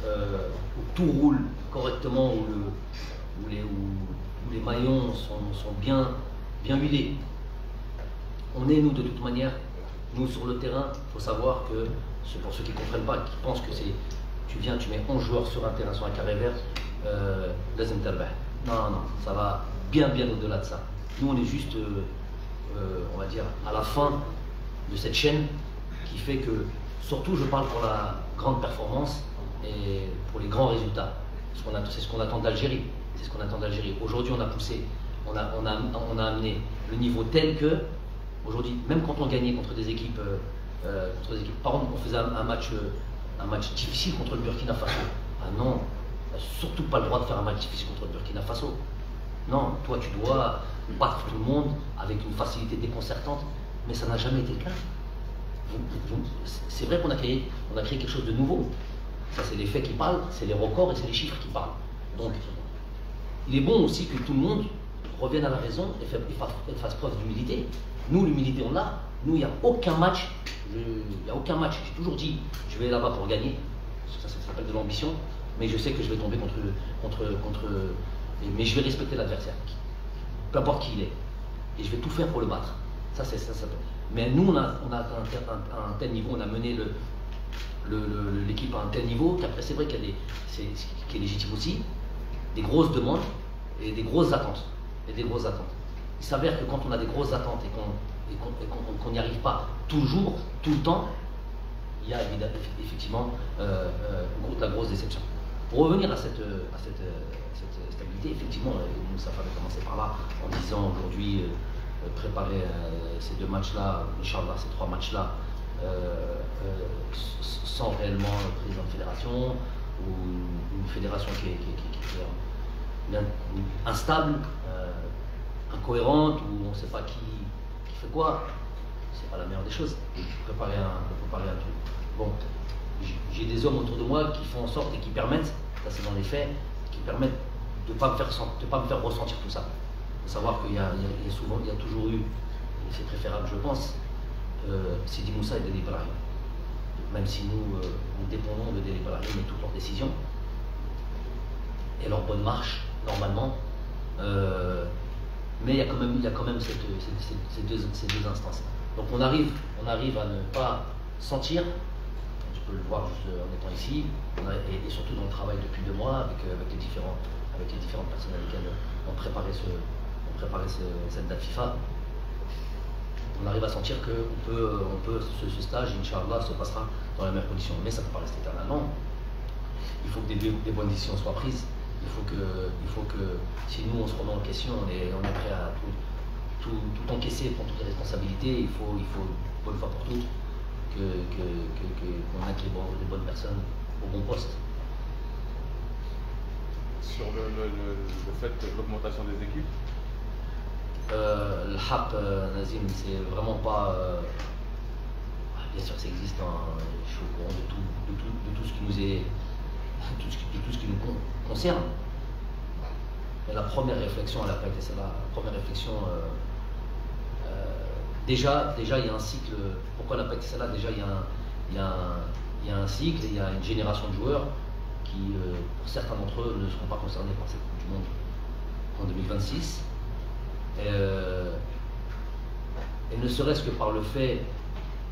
où tout roule correctement, où les maillons sont bien huilés. On est, nous, de toute manière, nous sur le terrain, il faut savoir que, pour ceux qui ne comprennent pas, qui pensent que c'est, tu viens, tu mets 11 joueurs sur un terrain, sur un carré vert, non, ça va bien au-delà de ça. Nous, on est juste, on va dire, à la fin de cette chaîne qui fait que, surtout, je parle pour la grande performance et pour les grands résultats. C'est ce qu'on attend d'Algérie. C'est ce qu'on attend d'Algérie. Aujourd'hui, on a poussé, on a amené le niveau tel que, aujourd'hui, même quand on gagnait contre des équipes, par exemple, on faisait un match difficile contre le Burkina Faso. Ah non, on n'a surtout pas le droit de faire un match difficile contre le Burkina Faso. Non, toi tu dois battre tout le monde avec une facilité déconcertante, mais ça n'a jamais été le cas. C'est vrai qu'on a créé quelque chose de nouveau. Ça, c'est les faits qui parlent, c'est les records et c'est les chiffres qui parlent. Donc, il est bon aussi que tout le monde revienne à la raison et fasse preuve d'humilité. Nous, l'humilité, on l'a. Nous, il n'y a aucun match. J'ai toujours dit, je vais là-bas pour gagner. Ça s'appelle de l'ambition. Mais je sais que je vais tomber mais je vais respecter l'adversaire, peu importe qui il est. Et je vais tout faire pour le battre. Ça. Mais nous, on a atteint un tel niveau, on a mené l'équipe à un tel niveau qu'après, c'est vrai qu'il est légitime aussi, des grosses demandes et des grosses attentes. Il s'avère que quand on a des grosses attentes et qu'on n'y arrive pas toujours, tout le temps, il y a effectivement la grosse déception. Pour revenir à cette stabilité, effectivement, ça fallait commencer par là, en disant aujourd'hui, préparer ces 2 matchs-là, Inch'Allah, ces 3 matchs-là, sans réellement président de fédération, ou une fédération qui est instable, incohérente, où on ne sait pas qui fait quoi, c'est pas la meilleure des choses. Préparer un truc. Bon, j'ai des hommes autour de moi qui font en sorte et qui permettent, ça c'est dans les faits, qui permettent de ne pas me faire ressentir tout ça. Il faut savoir qu'il y a toujours eu, et c'est préférable je pense, Sidi Moussa et Deli Brahim. Même si nous dépendons de Deli Brahim et toutes leurs décisions et leur bonne marche, normalement, mais il y a quand même ces deux instances. Donc on arrive à ne pas sentir, je peux le voir juste en étant ici, et surtout dans le travail depuis 2 mois avec les différentes personnes avec lesquelles on préparait cette date FIFA. On arrive à sentir que ce stage, Inch'Allah, se passera dans les meilleures conditions. Mais ça ne peut pas rester éternellement. Il faut que des bonnes décisions soient prises. Il faut que si nous on se remet en question, on est prêt à tout encaisser, prendre toutes les responsabilités. Il faut une fois pour toutes qu'on mette les bonnes personnes au bon poste. Sur le fait de l'augmentation des équipes, le haq, Nazim, c'est vraiment pas. Bien sûr que ça existe, hein, je suis au courant de tout ce qui nous est. De tout ce qui nous concerne. Mais la première réflexion, elle n'a pas été celle-là. La première réflexion, déjà il y a un cycle. Pourquoi elle n'a pas été celle-là? Déjà, il y a un cycle, et il y a une génération de joueurs qui, pour certains d'entre eux, ne seront pas concernés par cette Coupe du Monde en 2026. Et ne serait-ce que par le fait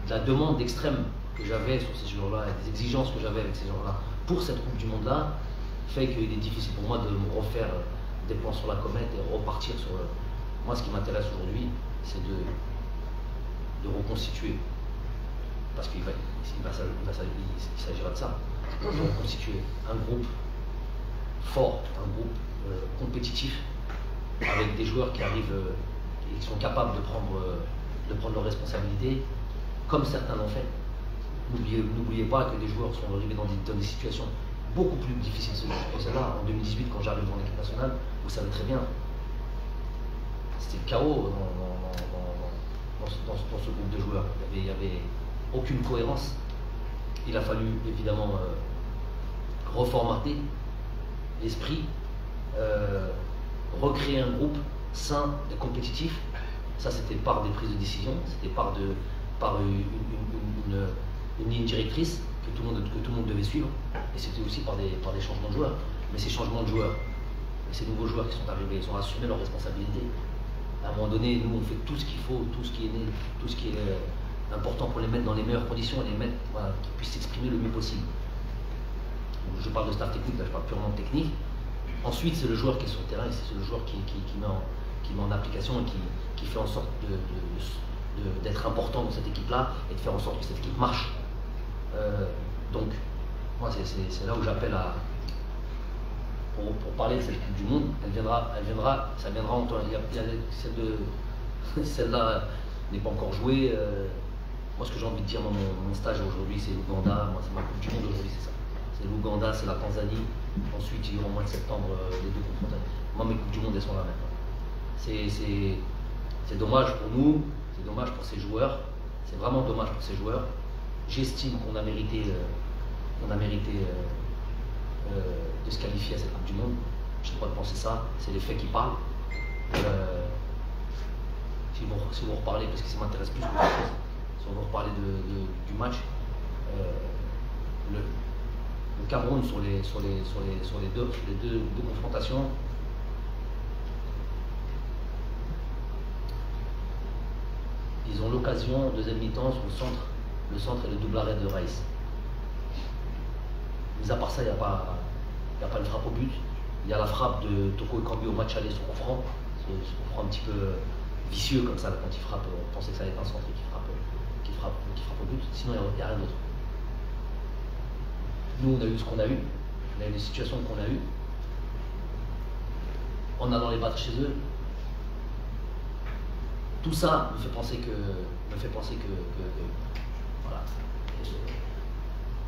de la demande extrême que j'avais sur ces joueurs-là, et des exigences que j'avais avec ces joueurs-là pour cette Coupe du Monde-là, fait qu'il est difficile pour moi de me refaire des plans sur la comète et repartir sur le... Moi, ce qui m'intéresse aujourd'hui, c'est de reconstituer, parce qu'il s'agira de ça, de reconstituer un groupe fort, un groupe compétitif, avec des joueurs qui arrivent et qui sont capables de prendre leurs responsabilités, comme certains l'ont fait. N'oubliez pas que des joueurs sont arrivés dans des situations beaucoup plus difficiles que celle-là. En 2018, quand j'arrive en équipe nationale, vous savez très bien, c'était le chaos dans ce groupe de joueurs. Il n'y avait aucune cohérence. Il a fallu évidemment reformater l'esprit, recréer un groupe sain et compétitif. Ça, c'était par des prises de décision, c'était par une ligne directrice que tout le monde devait suivre, et c'était aussi par des changements de joueurs. Mais ces changements de joueurs, et ces nouveaux joueurs qui sont arrivés, ils ont assumé leurs responsabilités. À un moment donné, nous on fait tout ce qu'il faut, tout ce qui est important pour les mettre dans les meilleures conditions et les mettre, voilà, qu'ils puissent s'exprimer le mieux possible. Je parle de staff technique, là je parle purement technique. Ensuite, c'est le joueur qui est sur le terrain, et c'est le joueur qui met en application et qui fait en sorte d'être important dans cette équipe-là et de faire en sorte que cette équipe marche. Donc, moi, c'est là où j'appelle à... Pour parler de cette Coupe du Monde, ça viendra en temps. Celle-là n'est pas encore jouée. Moi, ce que j'ai envie de dire dans mon stage aujourd'hui, c'est l'Ouganda. Moi, c'est ma Coupe du Monde aujourd'hui, c'est ça. C'est l'Ouganda, c'est la Tanzanie. Ensuite, il y aura au mois de septembre les 2 confrontations. Moi, mes Coupes du Monde, elles sont là maintenant. C'est dommage pour nous, c'est dommage pour ces joueurs, c'est vraiment dommage pour ces joueurs. J'estime qu'on a mérité, de se qualifier à cette Coupe du Monde. Je n'ai pas de penser ça, c'est les faits qui parlent. Si vous reparlez, parce que ça m'intéresse plus que autre chose, si on veut reparler du match, le Cameroun sur les deux confrontations, ils ont l'occasion, deuxième mi-temps, sur le centre et le double arrêt de Raïs. Mais à part ça, il n'y a pas une frappe au but. Il y a la frappe de Toko Ekambi au match aller sur coup franc. Ce coup franc un petit peu vicieux comme ça, quand il frappe, on pensait que ça allait être un centre qui frappe au but. Sinon, il n'y a rien d'autre. Nous, on a eu ce qu'on a eu. On a eu les situations qu'on a eues. En allant les battre chez eux. Tout ça me fait penser que voilà,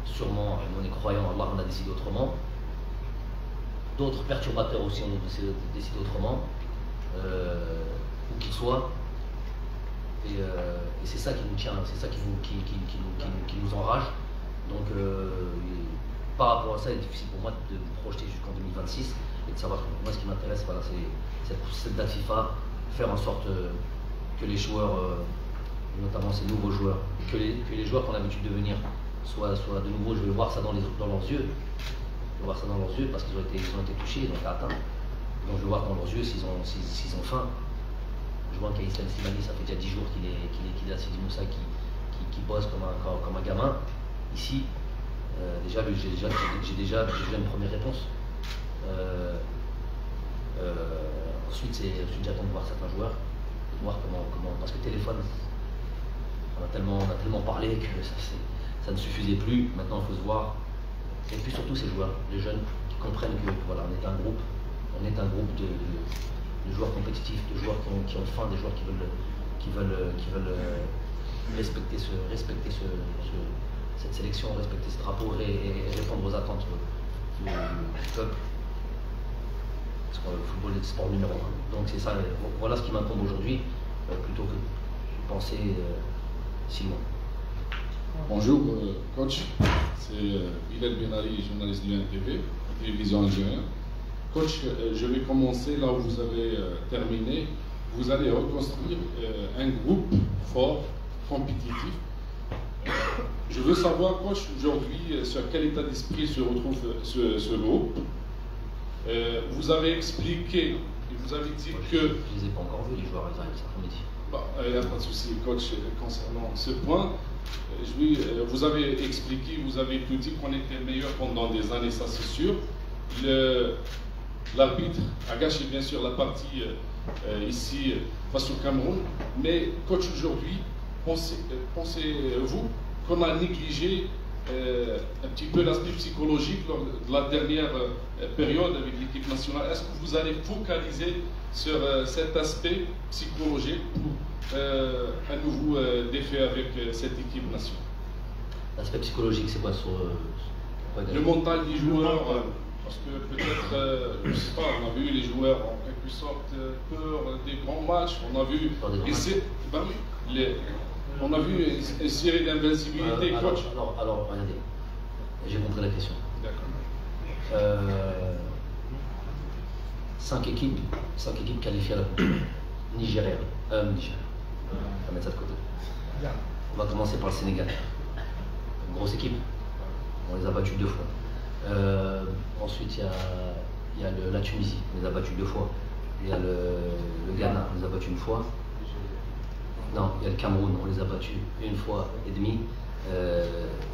sûrement, on est croyant, Allah on a décidé autrement. D'autres perturbateurs aussi ont décidé autrement, où qu'ils soient. Et c'est ça qui nous tient, c'est ça qui nous enrage. Donc par rapport à ça, il est difficile pour moi de me projeter jusqu'en 2026 et de savoir, moi ce qui m'intéresse, voilà, c'est cette date FIFA, faire en sorte que les joueurs, notamment ces nouveaux joueurs, que les joueurs qui ont l'habitude de venir soient de nouveau, je veux voir ça dans leurs yeux. Je veux voir ça dans leurs yeux parce qu'ils ont été touchés, ils ont été atteints. Donc je veux voir dans leurs yeux s'ils ont faim. Je vois qu'Aïssem Slimani, ça fait déjà 10 jours qu'il est à Sidi Moussa, qui bosse comme un gamin. Ici, déjà, j'ai déjà une première réponse. Ensuite, j'attends de voir certains joueurs, de voir comment parce que téléphone, on a tellement parlé que ça ne suffisait plus. Maintenant, il faut se voir. Et puis surtout ces joueurs, les jeunes, qui comprennent que voilà, on est un groupe de joueurs compétitifs, de joueurs qui ont faim, des joueurs qui veulent respecter cette sélection, respecter ce drapeau et répondre aux attentes du peuple. Parce que le football est le sport numéro 1. Donc c'est ça, voilà ce qui m'incombe aujourd'hui, plutôt que de penser si loin. Bonjour, coach. C'est Bilal Benali, journaliste du NTV, télévision algérienne. Coach, je vais commencer là où vous avez terminé. Vous allez reconstruire un groupe fort, compétitif. Je veux savoir, coach, aujourd'hui, sur quel état d'esprit se retrouve ce groupe. Vous avez expliqué, et vous avez dit que... Je ne les ai pas encore vus, les joueurs, ils arrivent cet après-midi. Il n'y a pas de souci, coach, concernant ce point. Vous avez expliqué, vous avez tout dit qu'on était meilleur pendant des années, ça c'est sûr. L'arbitre a gâché bien sûr la partie ici face au Cameroun, mais coach, aujourd'hui, pensez-vous qu'on a négligé un petit peu l'aspect psychologique lors de la dernière période avec l'équipe nationale? Est-ce que vous allez focaliser sur cet aspect psychologique pour un nouveau défi avec cette équipe nationale? L'aspect psychologique, c'est quoi le mental des joueurs, parce que peut-être, je ne sais pas, on a vu les joueurs en quelque sorte peur des grands matchs, on a vu on a vu une série d'invincibilité, coach. Alors, regardez, j'ai compris la question. D'accord. 5 équipes qualifiées à la Coupe. Niger. On va mettre ça de côté. On va commencer par le Sénégal. Une grosse équipe. On les a battus 2 fois. Ensuite, il y a la Tunisie. On les a battus 2 fois. Il y a le Ghana. On les a battus 1 fois. Non, il y a le Cameroun, on les a battus 1 fois et demie.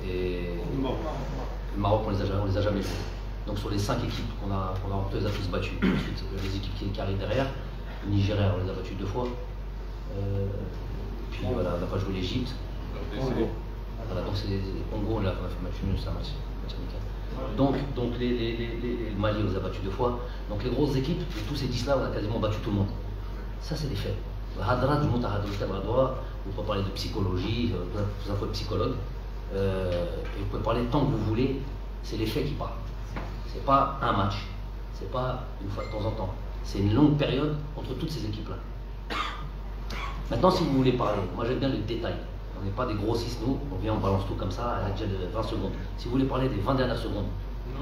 Et le Maroc, on les a jamais joués. Donc sur les 5 équipes on les a tous battus. Ensuite, les équipes qui arrivent derrière, le Nigeria, on les a battus 2 fois. Puis voilà, on n'a pas joué l'Égypte. Voilà, donc c'est Congo, on a fait match nul, c'est un match amical. Donc le Mali, on les a battus 2 fois. Donc les grosses équipes, de tous ces 10-là, on a quasiment battu tout le monde. Ça, c'est des faits. Vous pouvez parler de psychologie, vous êtes psychologue, et vous pouvez parler tant que vous voulez, c'est les faits qui parlent. C'est pas un match, c'est pas une fois de temps en temps, c'est une longue période entre toutes ces équipes-là. Maintenant, si vous voulez parler, moi j'aime bien les détails. On n'est pas des grossistes, nous, on vient, on balance tout comme ça, à la déjà de 20 secondes. Si vous voulez parler des 20 dernières secondes,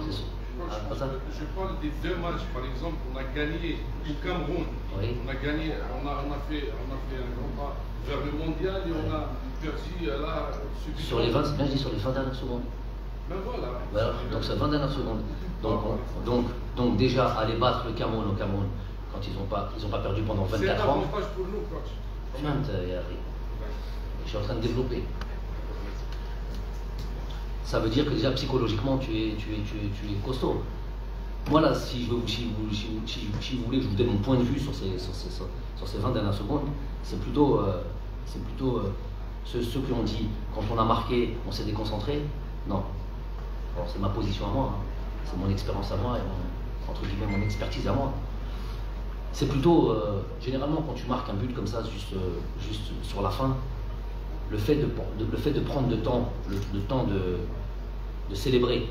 c'est ça. Je parle des 2 matchs, par exemple, on a gagné au Cameroun, oui. On a fait un grand pas vers le mondial et on a perdu là subitement. Sur les 20, c'est bien, je dis sur les 20 dernières secondes. Ben voilà, donc c'est 20 dernières secondes. Donc déjà, aller battre le Cameroun au Cameroun, quand ils ont pas perdu pendant 24 ans. C'est un avantage pour nous, coach. Je suis en train de développer. Ça veut dire que déjà psychologiquement tu es costaud. Moi là, si vous voulez que je vous donne mon point de vue sur ces 20 dernières secondes, c'est plutôt ceux qui ont dit quand on a marqué, on s'est déconcentré. Non. Alors, c'est ma position à moi, hein. C'est mon expérience à moi et entre guillemets mon expertise à moi. C'est plutôt généralement quand tu marques un but comme ça juste sur la fin, le fait de prendre le temps de célébrer,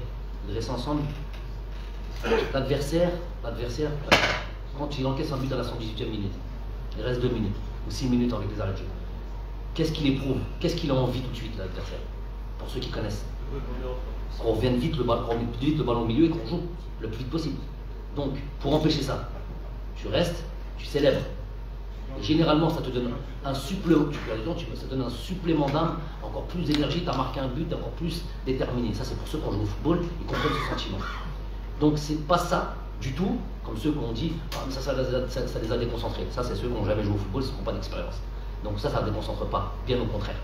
de rester ensemble. L'adversaire, quand il encaisse un but à la 118e minute, il reste 2 minutes ou 6 minutes avec les arrêts de jeu. Qu'est-ce qu'il éprouve? Qu'est-ce qu'il a envie tout de suite, l'adversaire? Pour ceux qui connaissent. Qu'on revienne vite le ballon au milieu et qu'on joue le plus vite possible. Donc, pour empêcher ça, tu restes, tu célèbres. Et généralement, ça te donne un supplément d'âme, encore plus d'énergie, tu as marqué un but, encore plus déterminé. Ça, c'est pour ceux qui ont joué au football, ils comprennent ce sentiment. Donc, c'est pas ça du tout comme ceux qui ont dit ah, mais ça les a déconcentrés. Ça, c'est ceux qui n'ont jamais joué au football, qui n'ont pas d'expérience. Donc ça ne déconcentre pas, bien au contraire.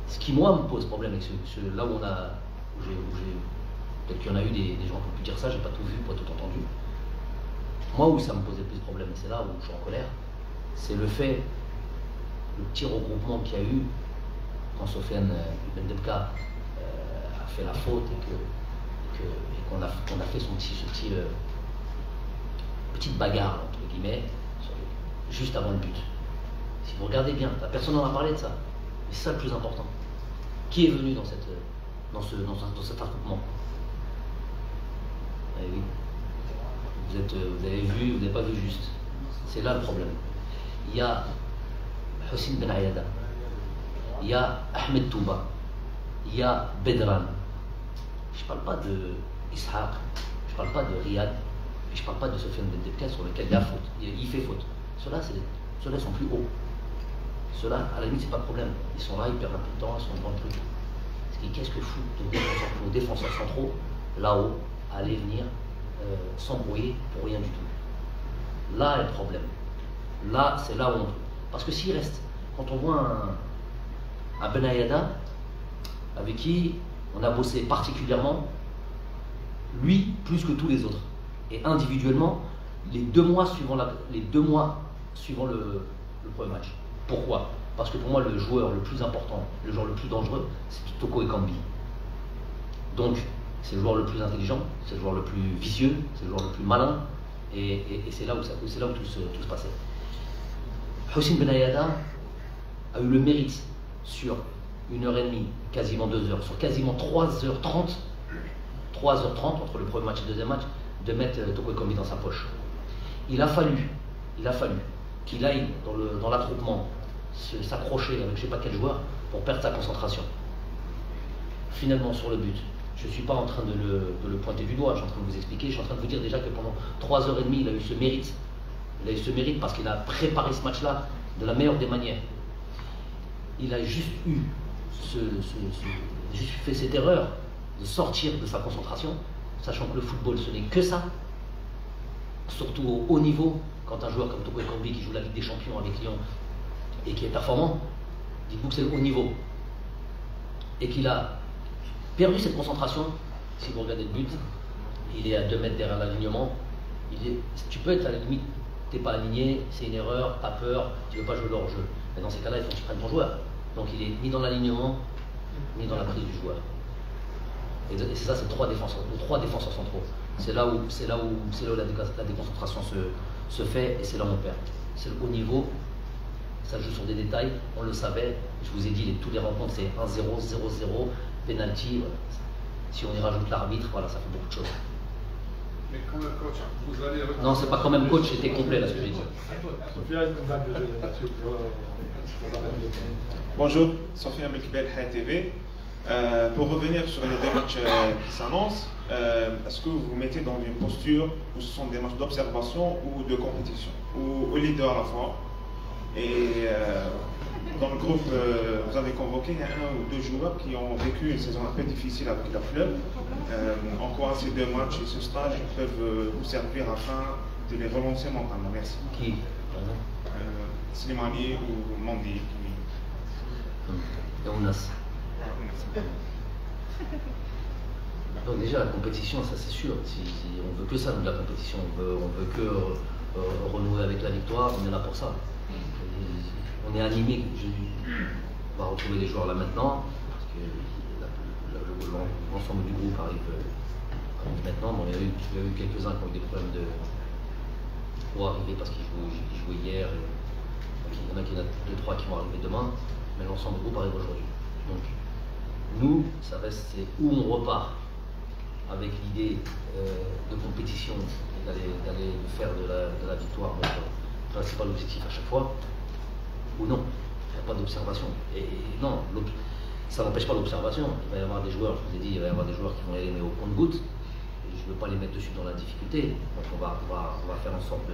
Ce qui, moi, me pose problème avec là où peut-être qu'il y en a eu des gens qui ont pu dire ça, j'ai pas tout vu, pas tout entendu. Moi, où ça me posait plus de problème, et c'est là où je suis en colère, c'est le fait, le petit regroupement qu'il y a eu quand Sofiane Ben Debka a fait la faute et qu'on a fait petite bagarre, entre guillemets, juste avant le but. Si vous regardez bien, personne n'en a parlé de ça, mais c'est ça le plus important. Qui est venu dans cet attroupement? Eh oui. Vous avez vu, vous n'avez pas vu juste. C'est là le problème. Il y a Hossein Ben Ayada, il y a Ahmed Touba, il y a Bedran. Je ne parle pas de Ishaq, je ne parle pas de Riyad, et je ne parle pas de Sofiane Ben Debka sur lequel il y a faute. Il fait faute. Ceux-là sont plus hauts. Ceux-là, à la limite, c'est pas de problème. Ils sont là, ils perdent un peu de temps, ils sont devant le truc. Qu'est-ce que foutent nos défenseurs centraux là-haut, à aller venir s'embrouiller pour rien du tout? Là est le problème. Là, c'est là où on... Parce que s'il reste, quand on voit un Ben Ayada, avec qui on a bossé particulièrement, lui plus que tous les autres, et individuellement, les deux mois suivant le premier match. Pourquoi? Parce que pour moi, le joueur le plus important, le joueur le plus dangereux, c'est Toko Ekambi. Donc, c'est le joueur le plus intelligent, c'est le joueur le plus vicieux, c'est le joueur le plus malin, et c'est là où tout se passait. Hossein Ben Ayada a eu le mérite sur 1h30, quasiment 2h, sur quasiment 3h30 entre le premier match et le deuxième match, de mettre Toko Ekambi dans sa poche. Il a fallu qu'il aille dans l'attroupement, s'accrocher avec je ne sais pas quel joueur pour perdre sa concentration. Finalement, sur le but, je ne suis pas en train de le pointer du doigt, je suis en train de vous expliquer, je suis en train de vous dire déjà que pendant 3h30, il a eu ce mérite. Il a eu ce mérite parce qu'il a préparé ce match-là de la meilleure des manières. Il a juste fait cette erreur de sortir de sa concentration, sachant que le football, ce n'est que ça. Surtout au haut niveau, quand un joueur comme Toko Ekambi qui joue la Ligue des Champions avec Lyon et qui est performant, dites-vous que c'est le haut niveau. Et qu'il a perdu cette concentration. Si vous regardez le but, il est à 2 mètres derrière l'alignement. Tu peux être à la limite, tu n'es pas aligné, c'est une erreur, pas peur, tu ne veux pas jouer le hors-jeu. Mais dans ces cas-là, il faut que tu prennes ton joueur. Donc il est ni dans l'alignement, ni dans la prise du joueur. Et c'est ça, c'est les trois défenseurs centraux. C'est là où la déconcentration se fait et c'est là où on perd. C'est le haut niveau, ça joue sur des détails, on le savait. Je vous ai dit, toutes les rencontres, c'est 1-0, 0-0, penalty. Voilà. Si on y rajoute l'arbitre, voilà, ça fait beaucoup de choses. Mais quand même, coach, vous allez... Non, c'est pas quand même coach, c'était complet là ce que j'ai dit. Bonjour, Sofiane Mekbel, Hay TV. Pour revenir sur les deux matchs qui s'annoncent, est-ce que vous vous mettez dans une posture où ce sont des matchs d'observation ou de compétition, ou les deux à la fois? Et dans le groupe, vous avez convoqué, il y a 1 ou 2 joueurs qui ont vécu une saison un peu difficile avec leur club. En quoi ces 2 matchs et ce stage peuvent vous servir afin de les relancer mentalement? Merci. Qui? Slimani ou Mandi? Ounas. Donc déjà la compétition, ça c'est sûr. On veut que ça, de la compétition. On veut que renouer avec la victoire. On est là pour ça. On est animé. On va retrouver les joueurs là maintenant parce que l'ensemble du groupe arrive maintenant. Bon, il y a eu quelques-uns qui ont eu des problèmes pour arriver parce qu'ils jouaient hier. Il y en a 2-3 qui vont arriver demain, mais l'ensemble du groupe arrive aujourd'hui. Donc nous, ça reste où on repart avec l'idée de compétition et d'aller faire de la victoire notre principal objectif à chaque fois, ou non, il n'y a pas d'observation. Et non, ça n'empêche pas l'observation. Il va y avoir des joueurs, je vous ai dit, il va y avoir des joueurs qui vont y aller au compte-gouttes. Je ne veux pas les mettre dessus dans la difficulté. Donc on va faire en sorte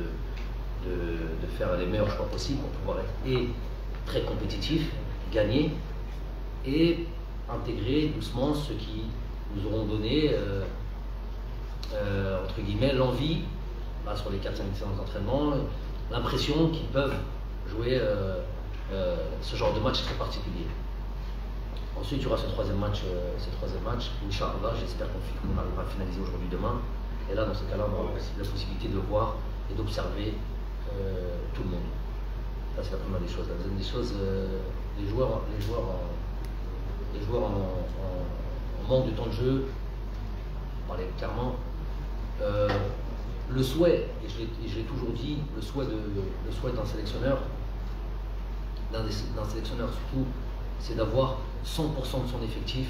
de faire les meilleurs choix possibles pour pouvoir être très compétitif, gagner et intégrer doucement ceux qui nous auront donné entre guillemets l'envie là, sur les 4-5 séances d'entraînement, l'impression qu'ils peuvent jouer ce genre de match très particulier. Ensuite, il y aura ce troisième match, Inch'Allah, j'espère qu'on arrivera à finaliser aujourd'hui, demain. Et là, dans ce cas-là, on aura la possibilité de voir et d'observer tout le monde. Ça, c'est la première des choses. La deuxième des choses, les joueurs en manque de temps de jeu, pour parler clairement, le souhait, et je l'ai toujours dit, le souhait d'un sélectionneur, surtout, c'est d'avoir 100% de son effectif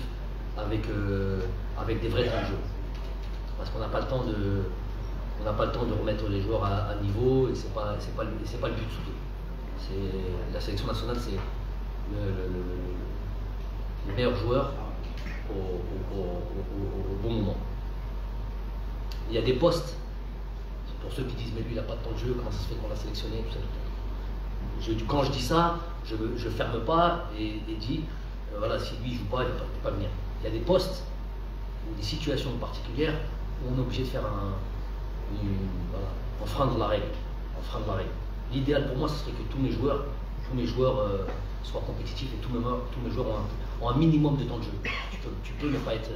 avec des vrais temps de jeu. Parce qu'on n'a pas le temps de remettre les joueurs à niveau, et c'est pas le but surtout. La sélection nationale, c'est les meilleurs joueurs au bon moment. Il y a des postes, pour ceux qui disent mais lui il n'a pas de temps de jeu, comment ça se fait qu'on l'a sélectionné, tout ça. Quand je dis ça, je ne ferme pas et dis voilà, si lui ne joue pas, il ne peut pas venir. Il y a des postes ou des situations particulières où on est obligé de faire enfreindre la règle. L'idéal pour moi, ce serait que tous mes joueurs soient compétitifs et tous mes joueurs ont un minimum de temps de jeu. Tu peux ne pas être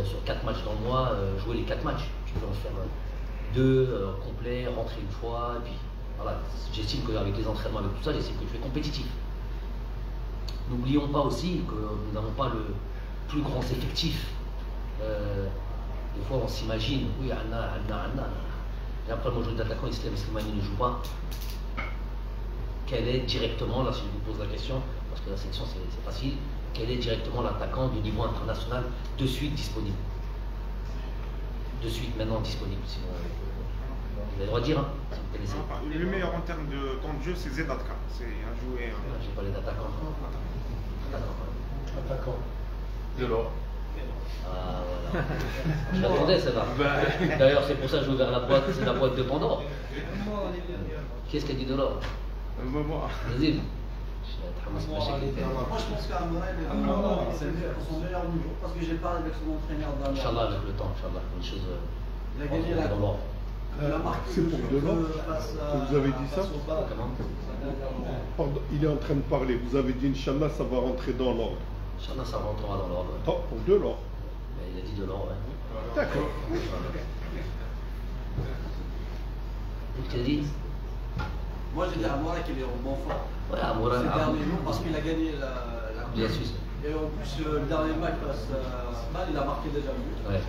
sur 4 matchs dans le mois, jouer les 4 matchs. Tu peux en faire 2 complets, rentrer une fois, et puis voilà. J'estime qu'avec les entraînements, avec tout ça, j'estime que tu es compétitif. N'oublions pas aussi que nous n'avons pas le plus grand effectif. Des fois, on s'imagine, oui, Anna. Et après, moi, je joue d'attaquant, Islam Slimani ne joue pas. Quel est directement, là, si je vous pose la question, parce que la sélection, c'est facile, quel est directement l'attaquant de niveau international de suite disponible? De suite, maintenant disponible. Sinon, vous avez le droit de dire, hein, si vous connaissez. Le meilleur en termes de temps de jeu, c'est Zedatka. C'est un joueur. J'ai parlé d'attaquant. Attaquant. Delors. Ah voilà. Je l'attendais celle-là. D'ailleurs, c'est pour ça que j'ai ouvert la boîte, c'est la boîte de Pandore. Qu'est-ce qu'elle dit Delors? Moi. Vas-y. Moi je pense qu'Amoura c'est son meilleur niveau parce que j'ai parlé avec son entraîneur dans Inch'Allah, avec le temps, Inch'Allah, les choses. Il a gagné la coupe. C'est pour Delors que vous avez dit ça? Pardon, il est en train de parler. Vous avez dit Inch'Allah, ça va rentrer dans l'ordre. Inch'Allah, ça rentrera dans l'ordre. Oh, pour Delors. Il a dit Delors, ouais. D'accord. Tu as dit? Moi j'ai dit à Amoura qu'il est en bon forme. Ouais, Amoura. Ces derniers jours parce qu'il a gagné la Coupe de Suisse. Et en plus, le dernier match face à Arsenal, il a marqué déjà le but. Ouais.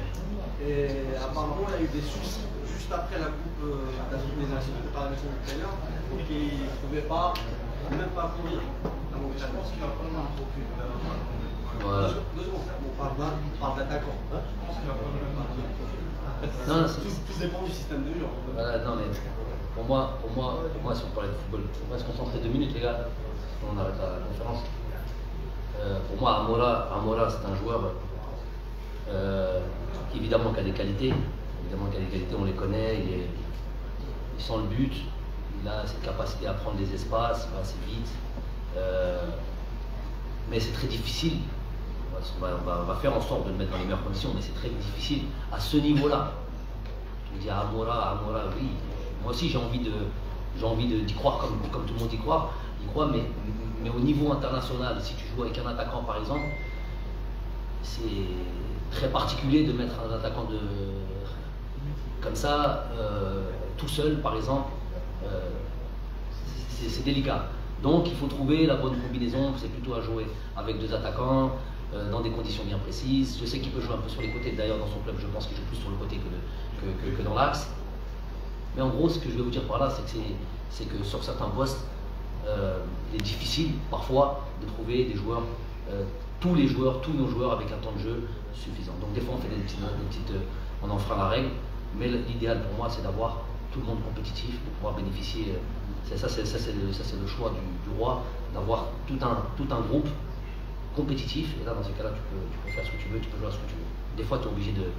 Et apparemment, il y a eu des soucis juste après la Coupe des Nations par avec son entraîneur. Donc il ne pouvait pas, même pas courir. Donc je pense qu'il va prendre un profil. Voilà. On parle d'attaquant. Je pense qu'il va prendre un profil. Tout dépend du système de jeu. Voilà, non mais pour moi, si on parlait de football, on va se concentrer 2 minutes les gars, on arrête la conférence. Pour moi, Amoura c'est un joueur évidemment qui a des qualités, on les connaît, il sent le but, il a cette capacité à prendre des espaces, il va assez vite, mais c'est très difficile. On va faire en sorte de le mettre dans les meilleures conditions, mais c'est très difficile à ce niveau-là. Je me dis Amoura, oui. Moi aussi j'ai envie d'y croire comme tout le monde y croit, mais au niveau international, si tu joues avec un attaquant par exemple, c'est très particulier de mettre un attaquant comme ça, tout seul par exemple, c'est délicat. Donc il faut trouver la bonne combinaison, c'est plutôt à jouer avec 2 attaquants, dans des conditions bien précises. Je sais qu'il peut jouer un peu sur les côtés, d'ailleurs dans son club je pense qu'il joue plus sur le côté que dans l'axe. Mais en gros, ce que je veux vous dire par là, c'est que sur certains postes, il est difficile parfois de trouver des joueurs, tous nos joueurs avec un temps de jeu suffisant. Donc des fois on fait des petites on enfreint la règle, mais l'idéal pour moi c'est d'avoir tout le monde compétitif pour pouvoir bénéficier. Ça c'est le choix du roi, d'avoir tout un groupe compétitif. Et là dans ces cas-là tu peux faire ce que tu veux, tu peux jouer à ce que tu veux. Des fois tu es obligé de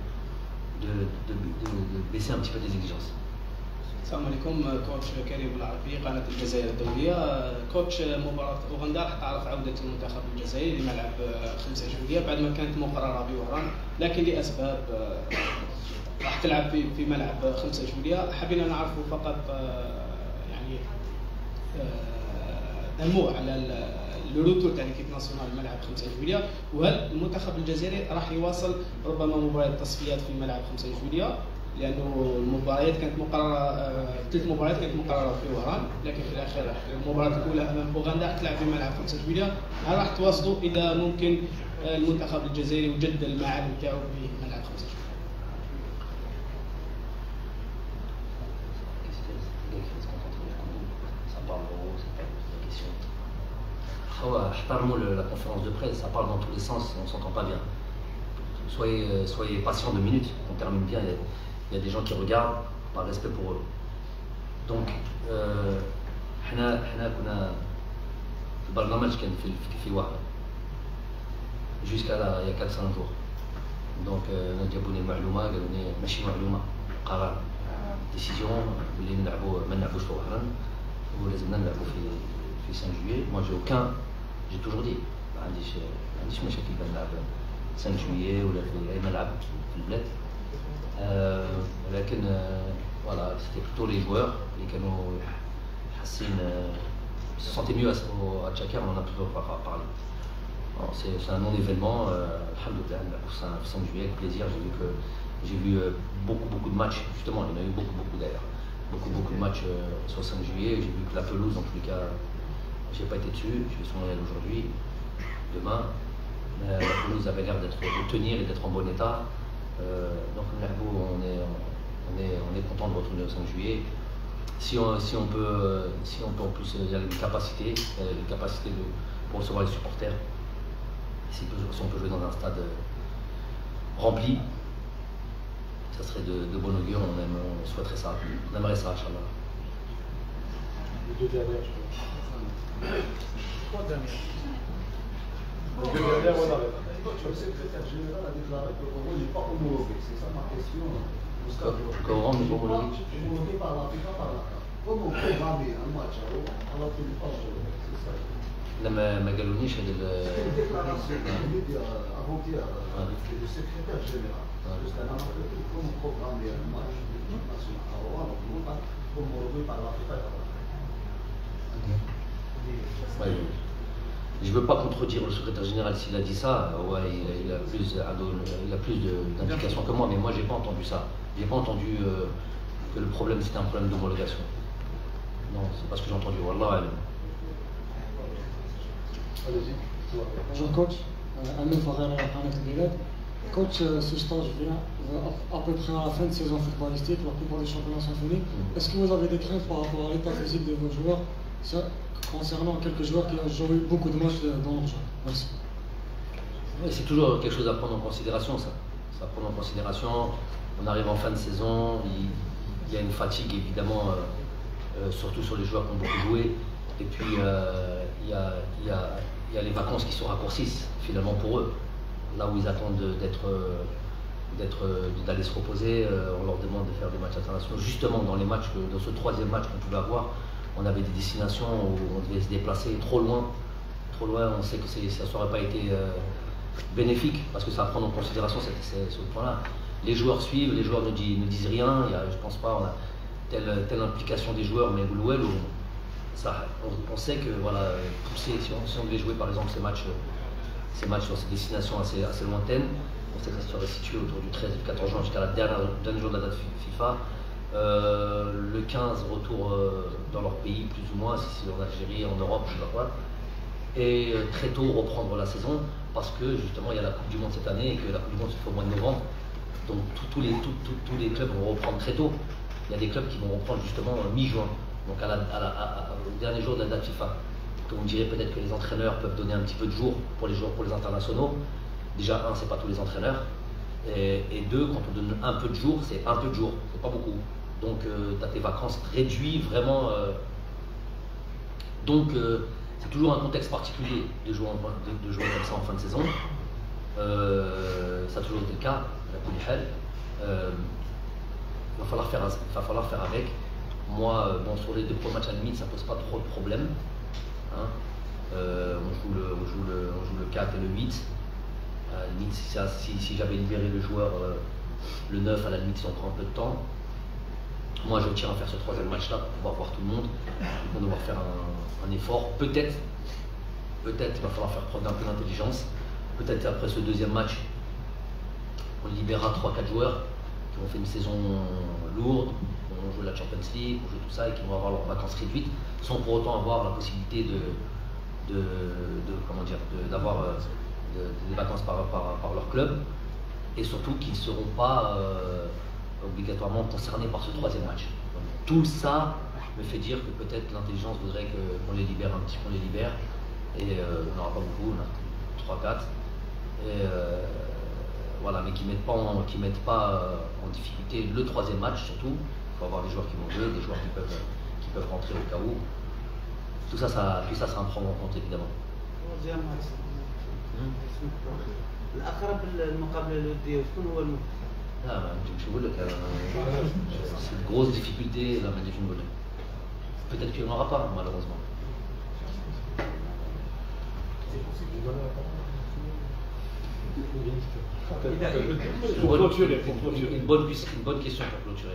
baisser un petit peu tes exigences. السلام عليكم. كوتش كريم العربي قناة الجزائر الدولية. كوتش مباراة أوغندا تعرف عودة المنتخب الجزائري لملعب 5 جويلية بعد ما كانت مقررة بوهران، لكن لأسباب راح تلعب في ملعب 5 جويلية. حبينا نعرفوا فقط يعني امو على الروتور تاع ليكيب ناسيونال الملعب 5 جويلية، وهل المنتخب الجزائري راح يواصل ربما مباريات التصفيات في ملعب 5 جويلية، لانه المباريات كانت مقرره 3 مباريات كانت مقرره في وهران، لكن في الاخير المباراه الاولى امام اوغندا تلعب في ملعب 5 جويلية. هل راح تواصلوا اذا ممكن المنتخب الجزائري وجد المعالم تاعو في ملعب 5 جويلية؟ احترموا la conférence de presse, ça parle dans tous les sens, on ne s'entend pas bien. Soyez patient 2 minutes, on termine bien, il y a des gens qui regardent par respect pour eux. Donc, حنا كنا البرنامج كان في واحد jusqu'à là, il y a 4-5 jours. Donc, جابوني المعلومة قالوا لي ماشي معلومة، قرار ديسيزيون اللي ما نلعبوش في وهران ولازمنا نلعبوا في 5 juillet. Moi j'ai toujours dit ما عنديش مشاكل بنلعب 5 juillet ولا في اي ملعب في البلاد. ولكن voilà, c'était plutôt les joueurs اللي كانوا حاسين se sentaient mieux à Tchakar, on en a plutôt parlé. C'est un non-événement, alhamdoulilah, pour 5 juillet, avec plaisir. J'ai vu beaucoup de matchs, justement, il y en a eu beaucoup d'ailleurs. Beaucoup de matchs sur 5 juillet. J'ai vu que la pelouse, en tous les cas, j'ai pas été dessus, je vais sur Montréal aujourd'hui, demain. La pelouse avait l'air de tenir et d'être en bon état. Donc on est content de retourner au 5 juillet. Si on peut en plus, il y a une capacité pour recevoir les supporters. Si on peut jouer dans un stade rempli, ça serait de bon augure. On souhaiterait ça, on aimerait ça, Inch'Allah. Les 2 dernières, je crois. 3 dernières. Les 2 dernières, on arrête. Le secrétaire général a déclaré que le Congo n'est pas homologué. C'est ça ma question. Comment on n'est pas homologué? Homologué par la FIFA, par la CAF. Comment programmer un match alors qu'il n'est pas homologué? C'est ça. ما قالونيش هذا déclaration avant-hier du secrétaire général. Parce qu'à comment programmer un match de l'équipe nationale à Rouen, alors non pas homologué par la FIFA et par la CAF. Je ne veux pas contredire le secrétaire général s'il a dit ça. Ouais, il a plus d'indications que moi, mais moi j'ai pas entendu ça. J'ai pas entendu que le problème c'était un problème d'homologation. Non, c'est pas ce que j'ai entendu. Wallah. Bonjour coach, Amel Farrer à Qanet Bilad. Coach, ce stage vient à peu près à la fin de saison footballistique, la plupart des championnats sont finis. Est-ce que vous avez des craintes par rapport à l'état physique de vos joueurs concernant quelques joueurs qui ont joué beaucoup de matchs dans leur jeu? Merci. Oui, c'est toujours quelque chose à prendre en considération, ça. Ça à prendre en considération. On arrive en fin de saison, il y a une fatigue évidemment, surtout sur les joueurs qui ont beaucoup joué. Et puis il y a les vacances qui se raccourcissent finalement pour eux. Là où ils attendent d'aller se reposer, on leur demande de faire des matchs internationaux. Justement dans les matchs, dans ce 3e match qu'on pouvait avoir, on avait des destinations où on devait se déplacer trop loin. On sait que ça n'aurait pas été bénéfique parce que ça va prendre en considération ce point-là. Les joueurs suivent, les joueurs ne disent rien. Je pense pas, on a telle implication des joueurs, mais on sait que voilà, pousser, si on devait jouer par exemple ces matchs sur ces destinations assez lointaines, on sait que ça serait situé autour du 13 et du 14 juin jusqu'à la dernier jour de la date FIFA. Le 15 retour dans leur pays plus ou moins, si c'est en Algérie, en Europe, je sais pas quoi. Et très tôt reprendre la saison parce que justement il y a la Coupe du Monde cette année et que la Coupe du Monde se fait au mois de novembre. Donc tous les clubs vont reprendre très tôt. Il y a des clubs qui vont reprendre justement mi-juin, donc au dernier jour de la date FIFA. Donc on dirait peut-être que les entraîneurs peuvent donner un petit peu de jours pour les internationaux. Déjà c'est pas tous les entraîneurs. Et 2, quand on donne un peu de jours, c'est un peu de jours, c'est pas beaucoup. Donc tu as tes vacances réduites vraiment. C'est toujours un contexte particulier de jouer comme ça en fin de saison. Ça a toujours été le cas, il va falloir faire avec. Moi, sur les 2 premiers matchs à la limite, ça pose pas trop de problèmes. Hein. On joue le 4 et le 8. À la limite, si j'avais libéré le joueur Le 9, à la limite, si on prend un peu de temps. Moi, je tiens à faire ce troisième match-là pour pouvoir voir tout le monde. On va devoir faire un effort. Peut-être, il va falloir faire preuve d'un peu d'intelligence. Peut-être après ce deuxième match, on libérera 3-4 joueurs qui ont fait une saison lourde, qui vont jouer la Champions League, qui vont jouer tout ça et qui vont avoir leurs vacances réduites, sans pour autant avoir la possibilité d'avoir des vacances par leur club, et surtout qu'ils ne seront pas obligatoirement concernés par ce troisième match. Donc, tout ça me fait dire que peut-être l'intelligence voudrait qu'on les libère un petit peu, et on n'aura pas beaucoup, on a 3-4, et voilà, mais qui ne mettent pas en difficulté le troisième match surtout. Il faut avoir des joueurs qui vont jouer, des joueurs qui peuvent rentrer au cas où. Tout ça, ça à prendre en compte évidemment. الأقرب للمقابلة الودية شكون هو المنتخب؟ لا ما نجمش نقول لك c'est une grosse difficulté là ما نجمش نقول لك. Peut-être qu'il n'y en aura pas malheureusement. Une bonne question pour clôturer.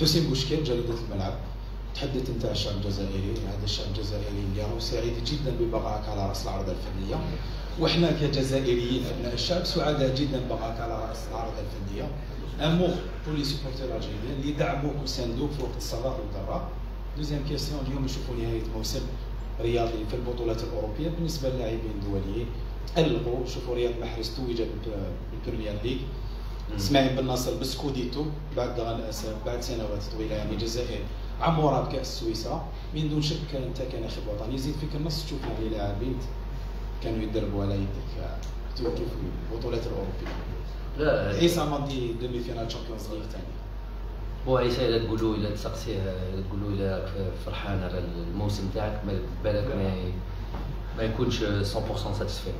حسين بوشكين جريدة الملعب. تحدث انت عن الشعب الجزائري، هذا الشعب الجزائري اليوم سعيد جدا ببقائك على راس العرض الفنيه، واحنا كجزائريين ابناء الشعب سعداء جدا ببقائك على راس العرض الفنيه. امور pour les supporters algériens اللي دعموك وساندوك في وقت الصراع والضراء. دوزيام كيسيون، اليوم نشوفوا نهايه موسم رياضي في البطولات الاوروبيه بالنسبه للاعبين الدوليين. الغوا شوفوا رياض محرز توج بالبريمير ليج. اسماعيل بن ناصر بسكوديتو بعد سنوات طويله، يعني الجزائر عمورة بكأس سويسرا من دون شك. انت كناخب وطني يزيد فيك النص تشوف هذه لاعبين كانوا يدربوا على يدك توقف في البطولات الاوروبيه. لا عيسى ماضي دومي فينال تشامبيونز ليغ ثاني. بو عيسى الا تقولوا الا تسقسيه تقولوا الا فرحان على الموسم تاعك بالك ما يكونش 100% satisfait.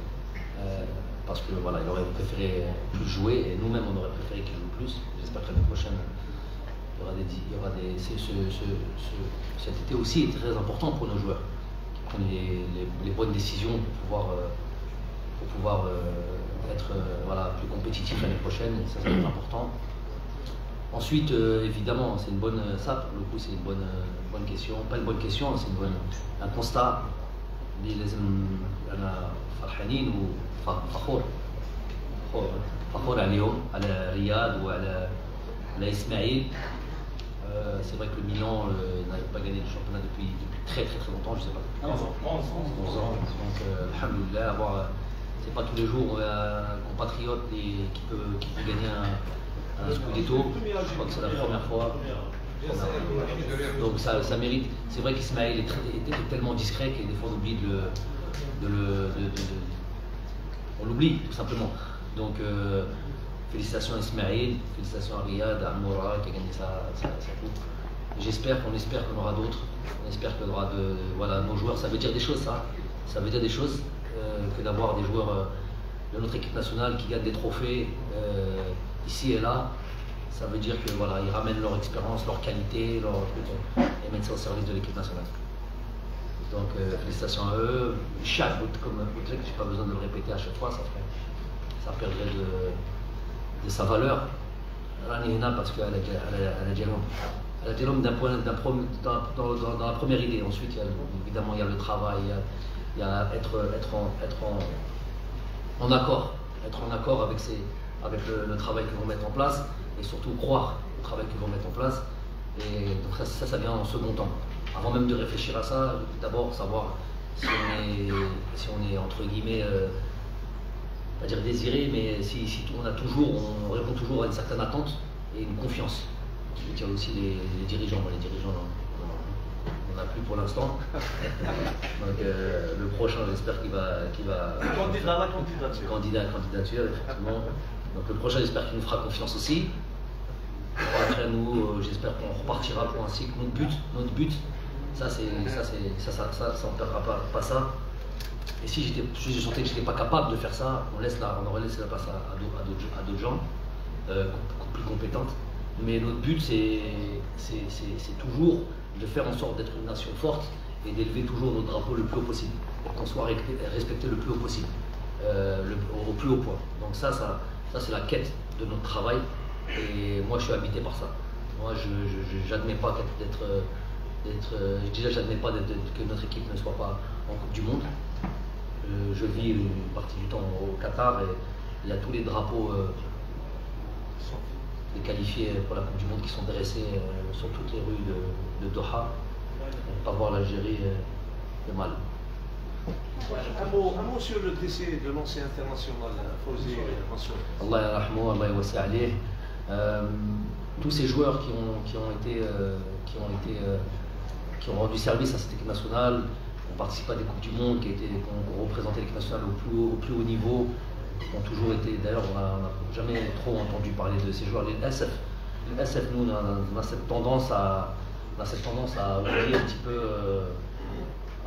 Parce que voilà, il aurait préféré plus jouer et nous-mêmes on aurait préféré qu'il joue plus. J'espère que l'année prochaine il y aura cet été aussi est très important pour nos joueurs qui prennent les bonnes décisions pour pouvoir être voilà, plus compétitifs l'année prochaine, et ça c'est très important. Ensuite, évidemment, c'est une bonne, ça pour le coup c'est une bonne question, pas une bonne question, c'est un constat. أنا فرحانين وفخور عليهم، على رياض وعلى إسماعيل. C'est vrai que le Milan n'avait pas gagné le championnat depuis très longtemps, je ne sais pas. 11 ans. Donc, alhamdoulilah, c'est pas tous les jours un compatriote qui peut gagner un Scudetto. Je crois que c'est la première fois. Donc ça mérite. C'est vrai qu'Ismaël était tellement discret que des fois on oublie on l'oublie tout simplement. Donc félicitations à Ismaël, félicitations à Riyad, à Amoura qui a gagné sa coupe. On espère qu'on aura d'autres. On espère qu'il y aura voilà, nos joueurs. Ça veut dire des choses, ça. Ça veut dire des choses que d'avoir des joueurs de notre équipe nationale qui gagnent des trophées ici et là. Ça veut dire que voilà, ils ramènent leur expérience, leur qualité, et mettent ça au service de l'équipe nationale. Donc félicitations à eux. Chaque comme je n'ai pas besoin de le répéter à chaque fois, ça perdrait de sa valeur. Parce qu'elle a Dialom dans la première idée. Ensuite, évidemment, il y a le travail, il y a être en accord avec le travail qu'ils vont mettre en place, et surtout croire au travail qu'ils vont mettre en place. Et donc ça vient en second temps. Avant même de réfléchir à ça, d'abord savoir si on est entre guillemets, pas dire désiré, mais si on répond toujours à une certaine attente et une confiance. Il y a aussi les dirigeants. Les dirigeants, on n'a plus pour l'instant. Donc le prochain, j'espère qu'il va candidat à la candidature. Candidature, effectivement. Donc le prochain, j'espère qu'il nous fera confiance aussi. Après nous, j'espère qu'on repartira pour un cycle. Notre but, ça on ne perdra pas ça. Et si je sentais que je n'étais pas capable de faire ça, on aurait laissé la place à d'autres gens plus compétentes. Mais notre but, c'est toujours de faire en sorte d'être une nation forte et d'élever toujours notre drapeau le plus haut possible, et qu'on soit respecté le plus haut possible, au plus haut point. Donc ça c'est la quête de notre travail, et moi je suis habité par ça. Moi je n'admets pas j'admets pas que notre équipe ne soit pas en Coupe du Monde. Je vis une partie du temps au Qatar, et il y a tous les drapeaux des qualifiés pour la Coupe du Monde qui sont dressés sur toutes les rues de Doha. On va voir l'Algérie de mal. Un mot sur le décès de l'ancien international Fawzi Mansour. Allah yarhamou, Allah yawassi alayh. Tous ces joueurs qui ont rendu service à cette équipe nationale, ont participé à des Coupes du Monde, qui ont représenté l'équipe nationale au plus haut niveau, ont toujours été, d'ailleurs on n'a jamais trop entendu parler de ces joueurs. Les SF, nous on a cette tendance à oublier un petit peu,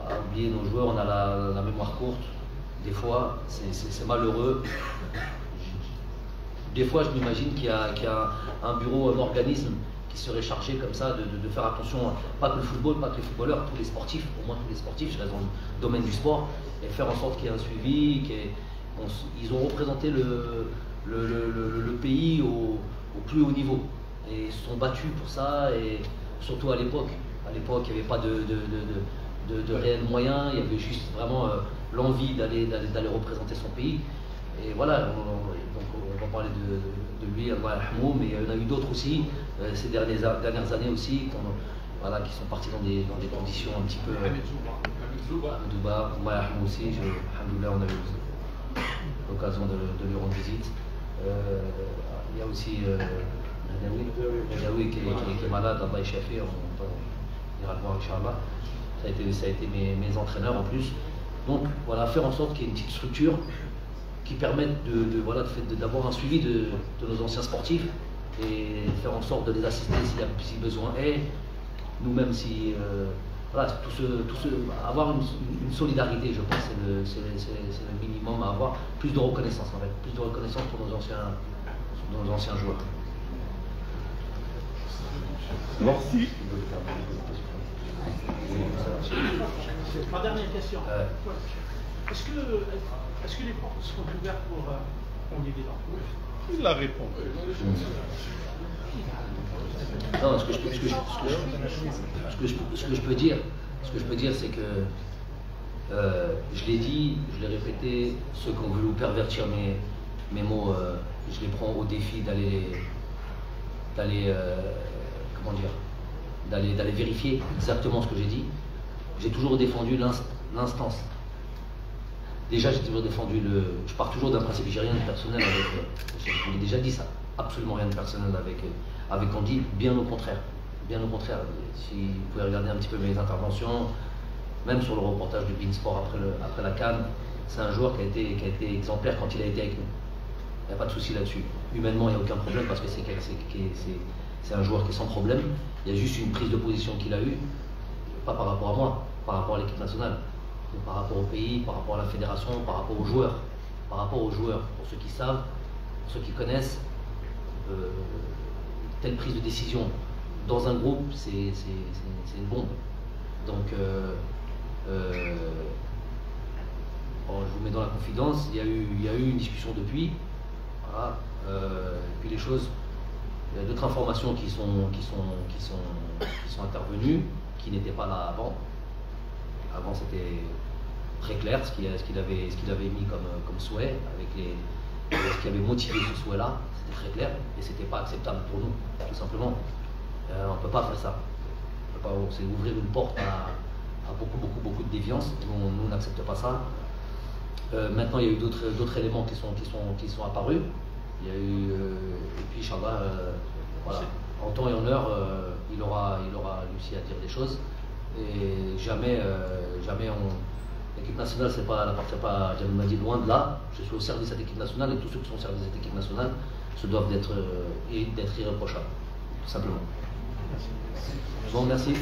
à oublier nos joueurs, on a la mémoire courte, des fois c'est malheureux. Des fois je m'imagine qu'il y a un bureau, un organisme qui serait chargé comme ça de faire attention, pas que le football, pas que les footballeurs, tous les sportifs, au moins tous les sportifs, je reste dans le domaine du sport, et faire en sorte qu'il y ait un suivi, ils ont représenté le pays au plus haut niveau, et ils se sont battus pour ça, et surtout à l'époque. À l'époque, il n'y avait pas de réels moyens, il y avait juste vraiment l'envie d'aller représenter son pays. Et voilà, donc on va parler de lui, Allah yarhamou, mais il y en a eu d'autres aussi, ces dernières années aussi, qui sont partis dans des conditions un petit peu... Douba, Allah yarhamou aussi, alhamdoulilah, on a eu l'occasion de lui rendre visite. Il y a aussi Redaoui qui est malade, Allah yashafi, on ira le voir, Inch'Allah. Ça a été mes entraîneurs en plus. Donc voilà, faire en sorte qu'il y ait une petite structure qui permette d'avoir un suivi de nos anciens sportifs, et faire en sorte de les assister si besoin est. Nous-mêmes, avoir une solidarité, je pense, c'est le minimum à avoir. Plus de reconnaissance en fait, plus de reconnaissance pour nos anciens joueurs. Merci. Ma dernière question. Est-ce que les portes sont ouvertes pour candidater? Il a répondu. Non, ce que je peux dire, c'est que je l'ai dit, je l'ai répété, ceux qui ont voulu pervertir mes mots, je les prends au défi d'aller vérifier exactement ce que j'ai dit. J'ai toujours défendu l'instance. Déjà, j'ai toujours défendu je pars toujours d'un principe, j'ai rien de personnel avec. Je l'ai déjà dit ça, absolument rien de personnel avec Andy, bien au contraire. Bien au contraire. Si vous pouvez regarder un petit peu mes interventions, même sur le reportage de Beansport après la CAN, c'est un joueur qui a été exemplaire quand il a été avec nous. Il n'y a pas de souci là-dessus. Humainement, il n'y a aucun problème parce que c'est un joueur qui est sans problème. Il y a juste une prise de position qu'il a eue, pas par rapport à moi, par rapport à l'équipe nationale, mais par rapport au pays, par rapport à la fédération, par rapport aux joueurs. Par rapport aux joueurs, pour ceux qui savent, pour ceux qui connaissent, telle prise de décision dans un groupe, c'est une bombe. Donc, je vous mets dans la confidence, il y a eu une discussion depuis. Voilà. Et puis les choses, il y a d'autres informations qui sont intervenues, qui n'étaient pas là avant. Avant, c'était très clair ce qu'il avait mis comme souhait, avec ce qui avait motivé ce souhait-là, c'était très clair, et c'était pas acceptable pour nous, tout simplement. On ne peut pas faire ça. C'est ouvrir une porte à beaucoup de déviance. Nous n'acceptons pas ça. Maintenant, il y a eu d'autres éléments qui sont apparus. Il y a eu, et puis, Inch'Allah, voilà, en temps et en heure, il aura réussi à dire des choses. Et jamais l'équipe nationale, n'appartient pas à Jamel Madi, loin de là. Je suis au service de cette équipe nationale, et tous ceux qui sont au service de cette équipe nationale se doivent d'être irréprochables, tout simplement. Bon, merci.